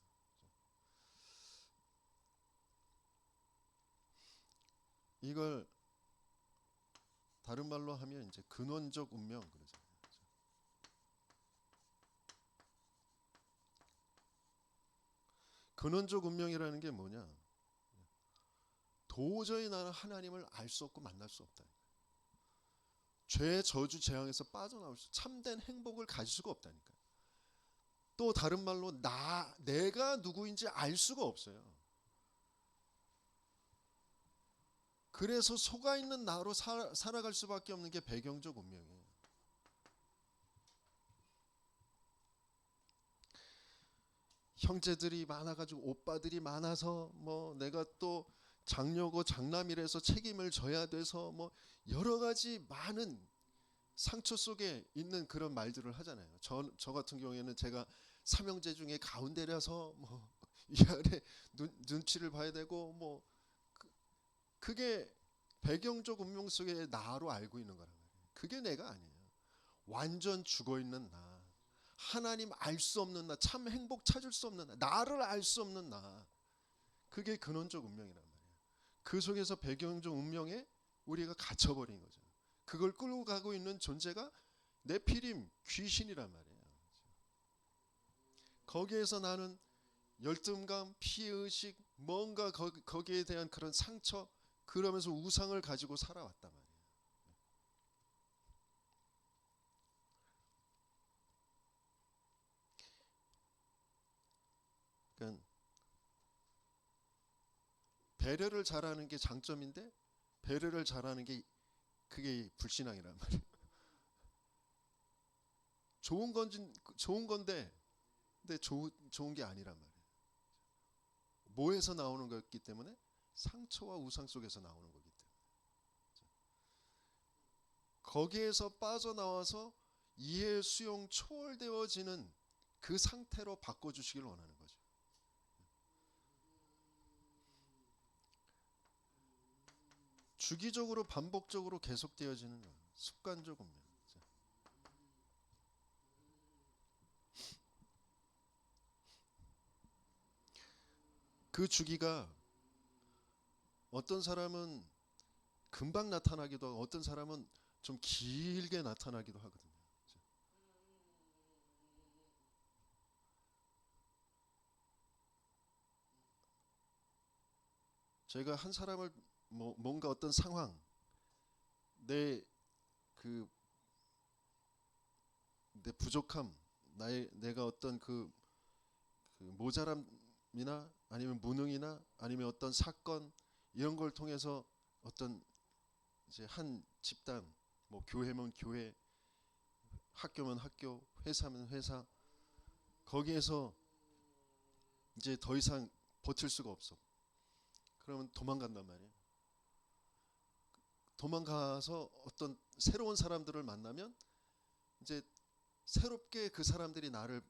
이걸 다른 말로 하면 이제 근원적 운명 그러잖아요. 근원적 운명이라는 게 뭐냐? 도저히 나는 하나님을 알 수 없고 만날 수 없다. 죄, 저주, 재앙에서 빠져나올 수, 참된 행복을 가질 수가 없다니까요. 또 다른 말로 내가 누구인지 알 수가 없어요. 그래서 속아 있는 나로 살아갈 수밖에 없는 게 배경적 운명이에요. 형제들이 많아가지고 오빠들이 많아서 뭐 내가 또 장녀고 장남이라서 책임을 져야 돼서 뭐 여러 가지 많은 상처 속에 있는 그런 말들을 하잖아요. 저 같은 경우에는 제가 삼형제 중에 가운데라서 뭐 위아래 눈치를 봐야 되고 뭐 그게 배경적 운명 속의 나로 알고 있는 거란 말이에요. 그게 내가 아니에요. 완전 죽어 있는 나. 하나님 알 수 없는 나, 참 행복 찾을 수 없는 나, 나를 알 수 없는 나. 그게 근원적 운명이란 말이에요. 그 속에서 배경적 운명에 우리가 갇혀버린 거죠. 그걸 끌고 가고 있는 존재가 네피림, 귀신이란 말이에요. 거기에서 나는 열등감, 피해의식, 뭔가 거기에 대한 그런 상처, 그러면서 우상을 가지고 살아왔단 말이에요. 그러니까 배려를 잘하는 게 장점인데 배려를 잘하는 게 그게 불신앙이란 말이에요. 좋은 건데 근데 좋은 게 아니란 말이에요. 뭐에서 나오는 거였기 때문에 상처와 우상 속에서 나오는 거기 때문에 거기에서 빠져나와서 이해 수용 초월되어지는 그 상태로 바꿔주시길 원하는 거죠. 주기적으로 반복적으로 계속되어지는 거예요. 습관적 운명. 그 주기가 어떤 사람은 금방 나타나기도 하고 어떤 사람은 좀 길게 나타나기도 하거든요. 제가 한 사람을 뭔가 어떤 상황, 그 내 부족함, 내가 어떤 그 모자람이나 아니면 무능이나 아니면 어떤 사건 이런 걸 통해서 어떤 이제 한 집단, 뭐 교회면 교회, 학교면 학교, 회사면 회사, 거기에서 이제 더 이상 버틸 수가 없어. 그러면 도망간단 말이에요. 도망가서 어떤 새로운 사람들을 만나면 이제 새롭게 그 사람들이 나를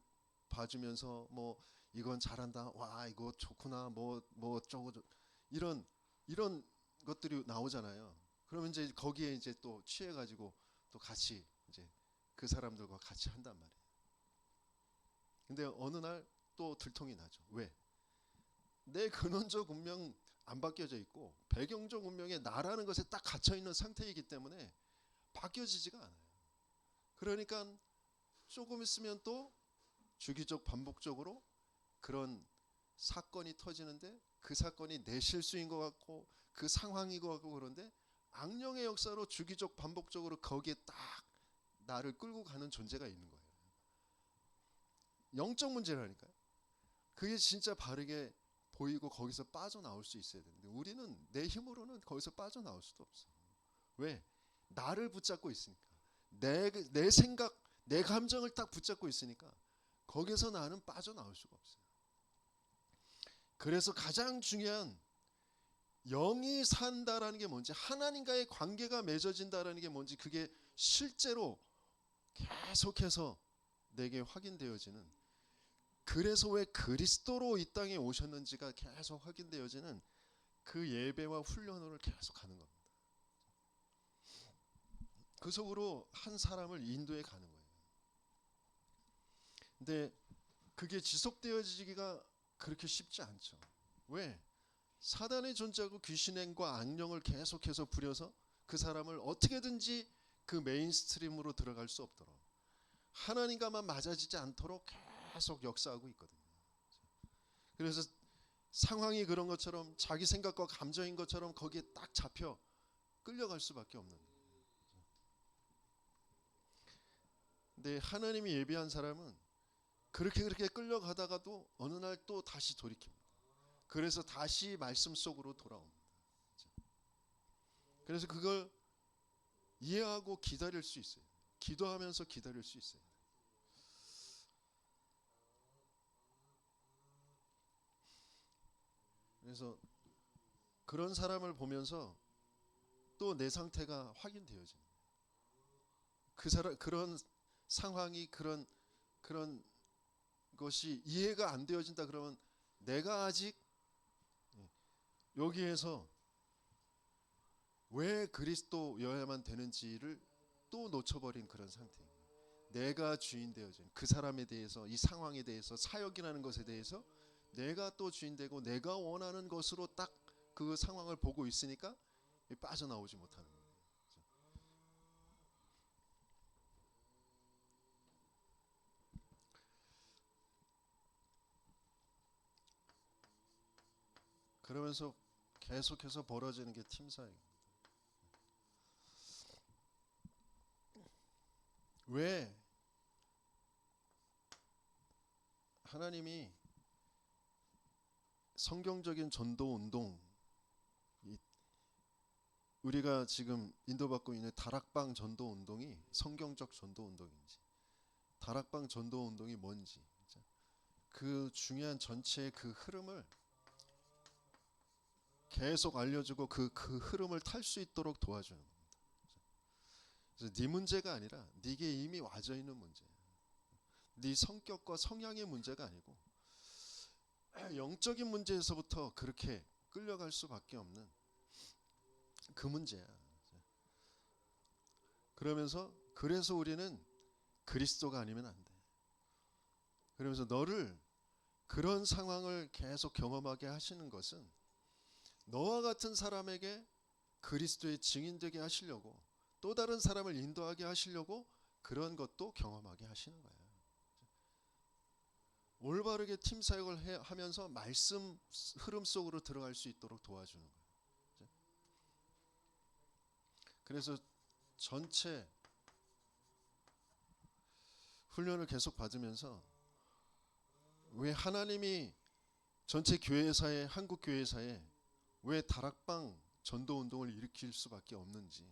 봐주면서 뭐 이건 잘한다, 와 이거 좋구나, 뭐 어쩌고 이런 것들이 나오잖아요. 그러면 이제 거기에 이제 또 취해가지고 또 같이 이제 그 사람들과 같이 한단 말이에요. 근데 어느 날 또 들통이 나죠. 왜? 내 근원적 운명 안 바뀌어져 있고 배경적 운명에 나라는 것에 딱 갇혀 있는 상태이기 때문에 바뀌어지지가 않아요. 그러니까 조금 있으면 또 주기적 반복적으로 그런 사건이 터지는데 그 사건이 내 실수인 것 같고 그 상황인 것 같고 그런데 악령의 역사로 주기적 반복적으로 거기에 딱 나를 끌고 가는 존재가 있는 거예요. 영적 문제라니까요. 그게 진짜 바르게 보이고 거기서 빠져나올 수 있어야 되는데 우리는 내 힘으로는 거기서 빠져나올 수도 없어. 왜? 나를 붙잡고 있으니까. 내 생각, 내 감정을 딱 붙잡고 있으니까 거기서 나는 빠져나올 수가 없어요. 그래서 가장 중요한 영이 산다라는 게 뭔지, 하나님과의 관계가 맺어진다라는 게 뭔지, 그게 실제로 계속해서 내게 확인되어지는 그래서 왜 그리스도로 이 땅에 오셨는지가 계속 확인되어지는 그 예배와 훈련을 계속 하는 겁니다. 그 속으로 한 사람을 인도해 가는 거예요. 근데 그게 지속되어지기가 그렇게 쉽지 않죠. 왜? 사단의 존재하고 귀신행과 악령을 계속해서 부려서 그 사람을 어떻게든지 그 메인스트림으로 들어갈 수 없도록 하나님과만 맞아지지 않도록 계속 역사하고 있거든요. 그래서 상황이 그런 것처럼 자기 생각과 감정인 것처럼 거기에 딱 잡혀 끌려갈 수밖에 없는 거예요. 근데 하나님이 예비한 사람은 그렇게 끌려가다가도 어느 날 또 다시 돌이킵니다. 그래서 다시 말씀 속으로 돌아옵니다. 그래서 그걸 이해하고 기다릴 수 있어요. 기도하면서 기다릴 수 있어요. 그래서 그런 사람을 보면서 또 내 상태가 확인되어져요. 그 사람 그런 상황이 그런 것이 이해가 안 되어진다 그러면 내가 아직 여기에서 왜 그리스도여야만 되는지를 또 놓쳐버린 그런 상태예요. 내가 주인 되어진 그 사람에 대해서, 이 상황에 대해서, 사역이라는 것에 대해서 내가 또 주인 되고 내가 원하는 것으로 딱 그 상황을 보고 있으니까 빠져나오지 못하는 거예요. 그러면서 계속해서 벌어지는 게 팀사예요. 왜 하나님이 성경적인 전도 운동, 우리가 지금 인도받고 있는 다락방 전도 운동이 성경적 전도 운동인지, 다락방 전도 운동이 뭔지, 그 중요한 전체의 그 흐름을 계속 알려주고 그 흐름을 탈 수 있도록 도와주는 겁니다. 그래서 네 문제가 아니라 네게 이미 와져 있는 문제야. 네 성격과 성향의 문제가 아니고 영적인 문제에서부터 그렇게 끌려갈 수밖에 없는 그 문제야. 그러면서 그래서 우리는 그리스도가 아니면 안 돼. 그러면서 너를 그런 상황을 계속 경험하게 하시는 것은 너와 같은 사람에게 그리스도의 증인되게 하시려고, 또 다른 사람을 인도하게 하시려고 그런 것도 경험하게 하시는 거야. 올바르게 팀 사역을 하면서 말씀 흐름 속으로 들어갈 수 있도록 도와주는 거야. 그래서 전체 훈련을 계속 받으면서 왜 하나님이 전체 교회사에, 한국 교회사에 왜 다락방 전도 운동을 일으킬 수밖에 없는지,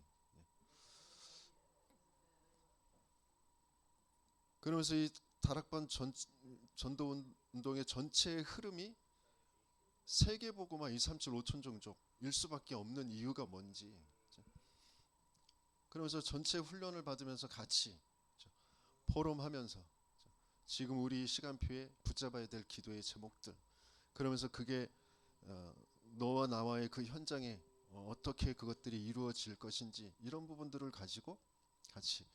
그러면서 이 다락방 전도 운동의 전체의 흐름이 세계보고만 237 5천 종족일 수밖에 없는 이유가 뭔지, 그러면서 전체 훈련을 받으면서 같이 포럼하면서 지금 우리 시간표에 붙잡아야 될 기도의 제목들, 그러면서 그게 너와 나와의 그 현장에 어떻게 그것들이 이루어질 것인지, 이런 부분들을 가지고 같이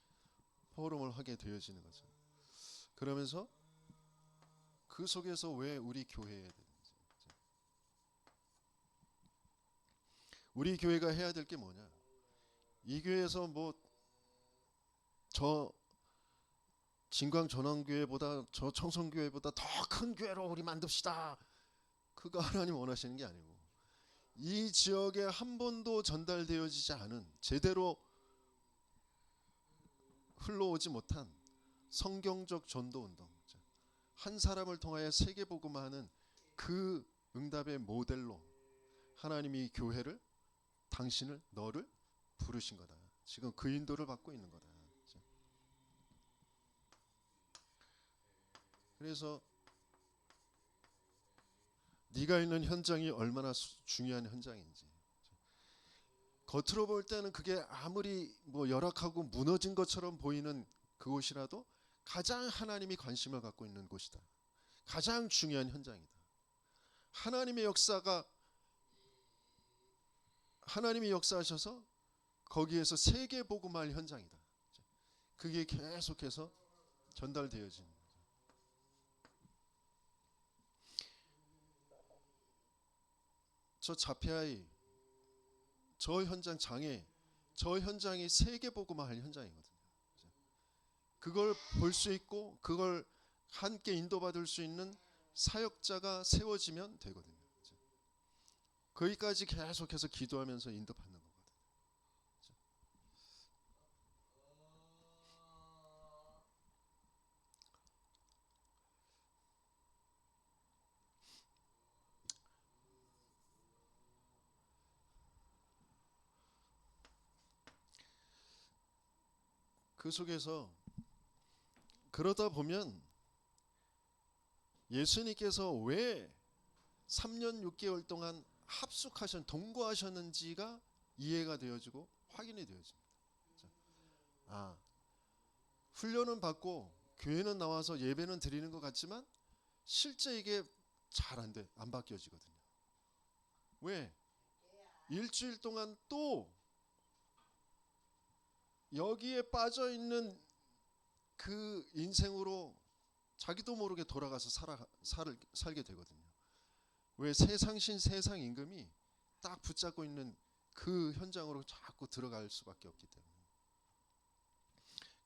포럼을 하게 되어지는 거죠. 그러면서 그 속에서 왜 우리 교회에 되는지, 우리 교회가 해야 될 게 뭐냐, 이 교회에서 뭐 저 진광전원교회보다 저 청송교회보다 더 큰 교회로 우리 만듭시다, 그거 하나님 원하시는 게 아니고, 이 지역에 한 번도 전달되어지지 않은, 제대로 흘러오지 못한 성경적 전도 운동, 한 사람을 통하여 세계복음화하는 그 응답의 모델로 하나님이 교회를, 당신을, 너를 부르신 거다. 지금 그 인도를 받고 있는 거다. 그래서 네가 있는 현장이 얼마나 중요한 현장인지, 겉으로 볼 때는 그게 아무리 뭐 열악하고 무너진 것처럼 보이는 그곳이라도 가장 하나님이 관심을 갖고 있는 곳이다. 가장 중요한 현장이다. 하나님의 역사하셔서 거기에서 세계 복음할 현장이다. 그게 계속해서 전달되어지는 거죠. 저 자폐아이, 저 현장 장애, 저 현장이 세계 복음할 현장이거든요. 그걸 볼 수 있고 그걸 함께 인도받을 수 있는 사역자가 세워지면 되거든요. 거기까지 계속해서 기도하면서 인도받는 거거든요. 그 속에서 그러다 보면 예수님께서 왜 3년 6개월 동안 동거하셨는지가 이해가 되어지고 확인이 되어집니다. 훈련은 받고 교회는 나와서 예배는 드리는 것 같지만 실제 이게 잘 안 바뀌어지거든요. 왜? 일주일 동안 또 여기에 빠져 있는 그 인생으로 자기도 모르게 돌아가서 살게 되거든요. 왜? 세상신 세상 임금이 딱 붙잡고 있는 그 현장으로 자꾸 들어갈 수밖에 없기 때문에.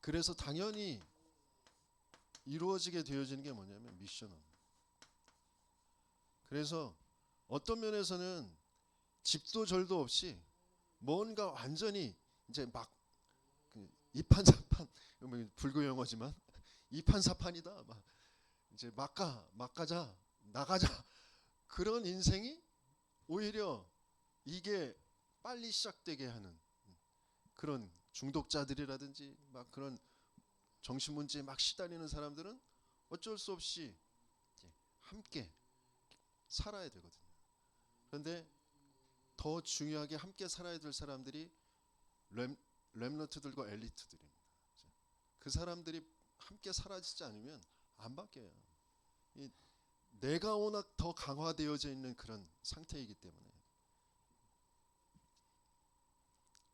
그래서 당연히 이루어지게 되어지는 게 뭐냐면 미션업. 그래서 어떤 면에서는 집도 절도 없이 뭔가 완전히 이제 막 이판사판, 불교 용어지만 이판사판이다. 막 이제 막가자, 나가자, 그런 인생이 오히려 이게 빨리 시작되게 하는 그런 중독자들이라든지 막 그런 정신문제에 막 시달리는 사람들은 어쩔 수 없이 함께 살아야 되거든요. 그런데 더 중요하게 함께 살아야 될 사람들이 렘넌트들과 엘리트들입니다. 그 사람들이 함께 사라지지 않으면 안 바뀌어요. 내가 워낙 더 강화되어져 있는 그런 상태이기 때문에.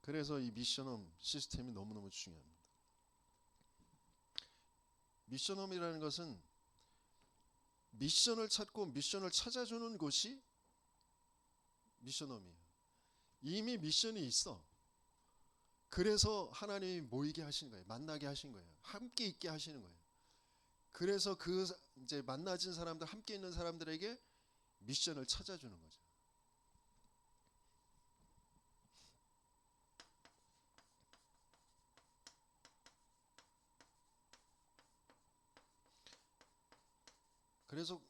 그래서 이 미션홈 시스템이 너무너무 중요합니다. 미션홈이라는 것은 미션을 찾고 미션을 찾아주는 곳이 미션홈이에요. 이미 미션이 있어. 그래서 하나님이 모이게 하신 거예요. 만나게 하신 거예요. 함께 있게 하시는 거예요. 그래서 그 이제 만나진 사람들, 함께 있는 사람들에게 미션을 찾아주는 거죠. 그래서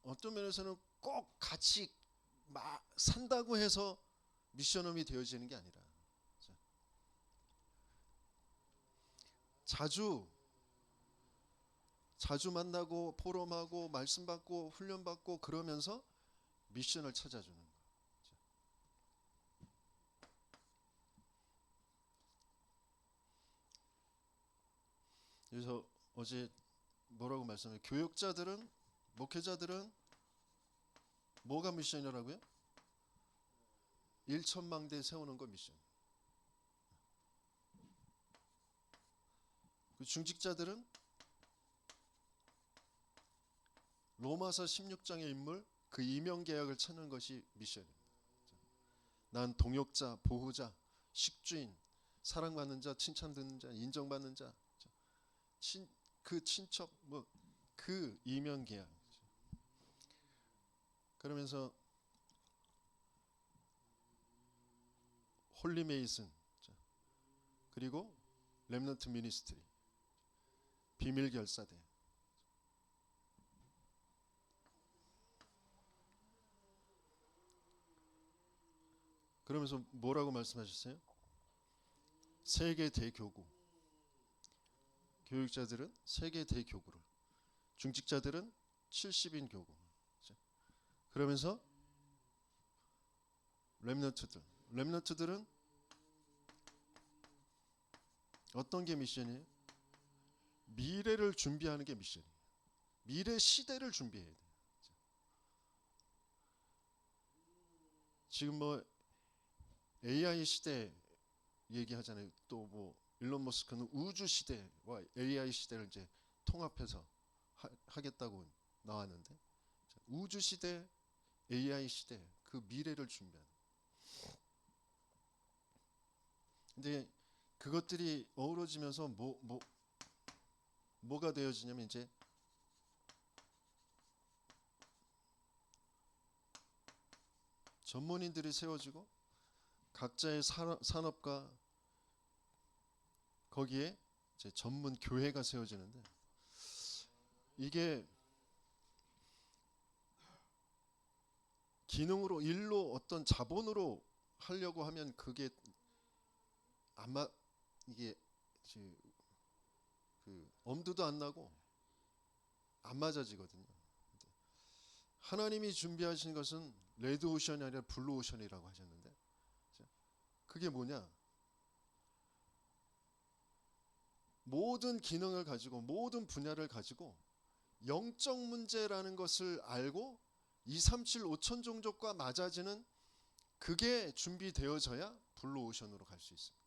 어떤 면에서는 꼭 같이 산다고 해서 미션홈이 되어지는 게 아니라 자주 만나고 포럼하고 말씀 받고 훈련 받고 그러면서 미션을 찾아주는 거예요. 그래서 어제 뭐라고 말씀해요? 교육자들은, 목회자들은 뭐가 미션이라고요? 1천망대 세우는 거 미션. 그 중직자들은 로마서 16장의 인물, 그 이명계약을 찾는 것이 미션입니다. 난 동역자, 보호자, 식주인, 사랑받는 자, 칭찬받는 자, 인정받는 자, 그 친척, 그 이명계약. 그러면서 홀리메이슨, 그리고 렘넌트 미니스트리, 비밀결사대. 그러면서 뭐라고 말씀하셨어요? 세계 대교구. 교육자들은 세계 대교구를, 중직자들은 70인 교구. 그러면서 렘넌트들은 어떤 게 미션이에요? 미래를 준비하는 게 미션이에요. 미래 시대를 준비해야 돼요. 지금 뭐 AI 시대 얘기하잖아요. 또 뭐 일론 머스크는 우주 시대와 AI 시대를 이제 통합해서 하겠다고 나왔는데, 우주 시대, AI 시대, 그 미래를 준비하는. 근데 그것들이 어우러지면서 뭐가 되어지냐면 이제 전문인들이 세워지고 각자의 산업과 거기에 이제 전문 교회가 세워지는데, 이게 기능으로 일로 어떤 자본으로 하려고 하면 그게 아마 이게 그 엄두도 안 나고 안 맞아지거든요. 하나님이 준비하신 것은 레드 오션이 아니라 블루 오션이라고 하셨는데, 그게 뭐냐? 모든 기능을 가지고 모든 분야를 가지고 영적 문제라는 것을 알고 2, 3, 7, 5천 종족과 맞아지는 그게 준비되어져야 블루 오션으로 갈 수 있습니다.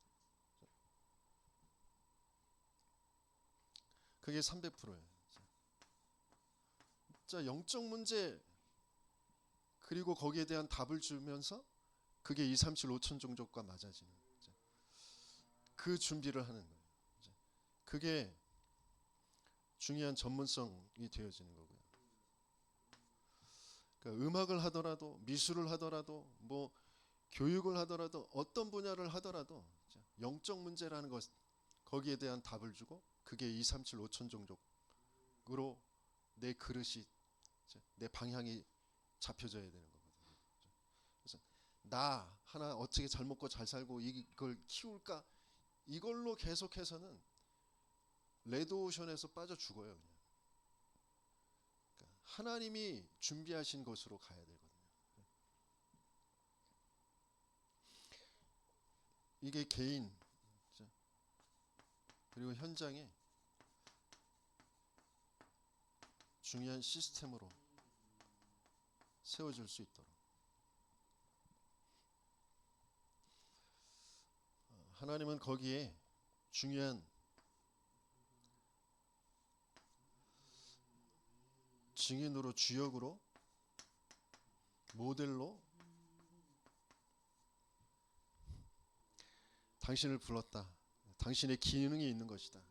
그게 300%예요. 자, 영적 문제 그리고 거기에 대한 답을 주면서 그게 2, 3, 7, 5천 종족과 맞아지는 그 준비를 하는 거예요. 그게 중요한 전문성이 되어지는 거고요. 그러니까 음악을 하더라도 미술을 하더라도 뭐 교육을 하더라도 어떤 분야를 하더라도 영적 문제라는 것, 거기에 대한 답을 주고 그게 2, 3, 7, 5천 종족으로 내 그릇이, 내 방향이 잡혀져야 되는 거거든요. 그래서 나 하나 어떻게 잘 먹고 잘 살고 이걸 키울까, 이걸로 계속해서는 레드오션에서 빠져 죽어요. 그냥. 그러니까 하나님이 준비하신 것으로 가야 되거든요. 이게 개인 그리고 현장에 중요한 시스템으로 세워질 수 있도록 하나님은 거기에 중요한 증인으로, 주역으로, 모델로 당신을 불렀다. 당신의 기능이 있는 것이다.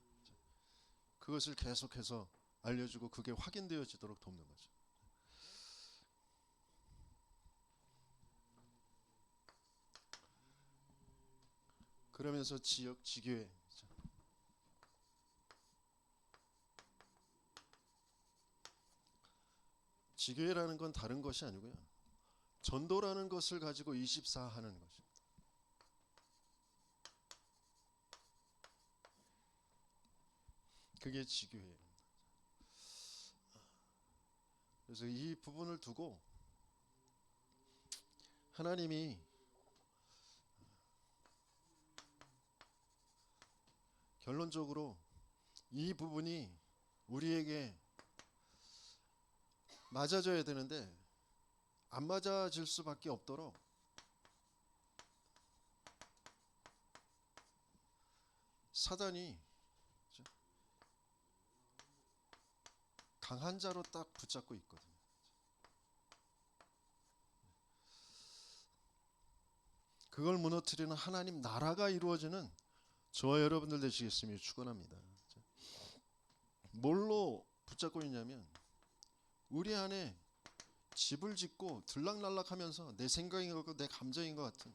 그것을 계속해서 알려주고 그게 확인되어지도록 돕는 거죠. 그러면서 지역, 지교회, 지교회라는 건 다른 것이 아니고요. 전도라는 것을 가지고 24 하는 것입니다. 그게 지교회예요. 그래서 이 부분을 두고 하나님이 결론적으로 이 부분이 우리에게 맞아져야 되는데 안 맞아질 수밖에 없도록 사단이 강한 자로 딱 붙잡고 있거든요. 그걸 무너뜨리는 하나님 나라가 이루어지는 저와 여러분들 되시겠음을 축원합니다. 뭘로 붙잡고 있냐면 우리 안에 집을 짓고 들락날락하면서 내 생각인 것 같고 내 감정인 것 같은,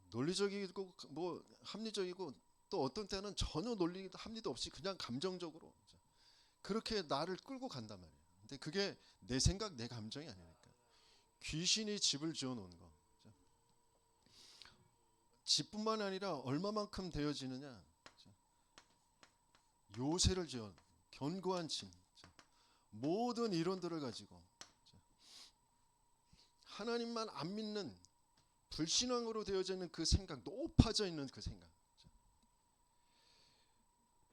논리적이고 뭐 합리적이고 또 어떤 때는 전혀 논리 합리도 없이 그냥 감정적으로 그렇게 나를 끌고 간단 말이에요. 근데 그게 내 생각 내 감정이 아니니까 귀신이 집을 지어 놓은 거, 집뿐만 아니라 얼마만큼 되어지느냐, 요새를 지어 견고한 집, 모든 이론들을 가지고 하나님만 안 믿는 불신앙으로 되어져 있는 그 생각, 높아져 있는 그 생각,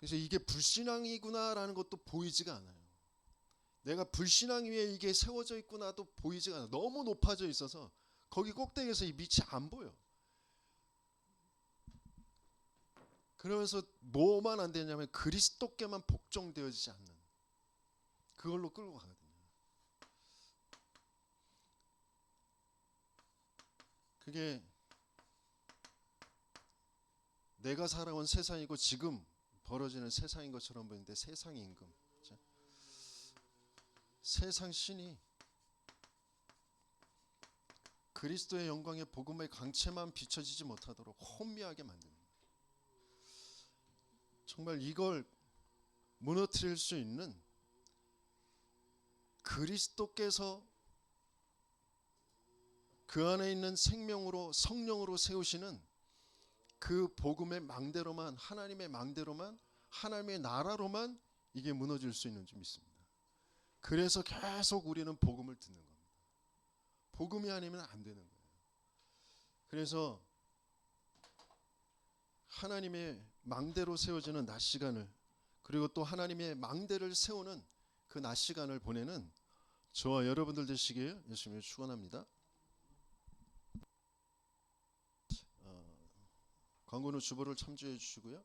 그래서 이게 불신앙이구나라는 것도 보이지가 않아요. 내가 불신앙 위에 이게 세워져 있구나도 보이지가 않아요. 너무 높아져 있어서 거기 꼭대기에서 이 밑이 안 보여. 그러면서 뭐만 안 되냐면 그리스도께만 복종되어지지 않는, 그걸로 끌고 가거든요. 그게 내가 살아온 세상이고 지금 벌어지는 세상인 것처럼 보이는데 세상의 임금, 그렇죠? 세상 신이 그리스도의 영광의 복음의 강체만 비춰지지 못하도록 혼미하게 만드는 거예요. 정말 이걸 무너뜨릴 수 있는 그리스도께서 그 안에 있는 생명으로 성령으로 세우시는 그 복음의 망대로만, 하나님의 망대로만, 하나님의 나라로만 이게 무너질 수 있는 줄 믿습니다. 그래서 계속 우리는 복음을 듣는 겁니다. 복음이 아니면 안 되는 거예요. 그래서 하나님의 망대로 세워지는 낮 시간을, 그리고 또 하나님의 망대를 세우는 그 낮 시간을 보내는 저와 여러분들 되시길 예수님을 축원합니다. 광고는 주보를 참조해 주시고요.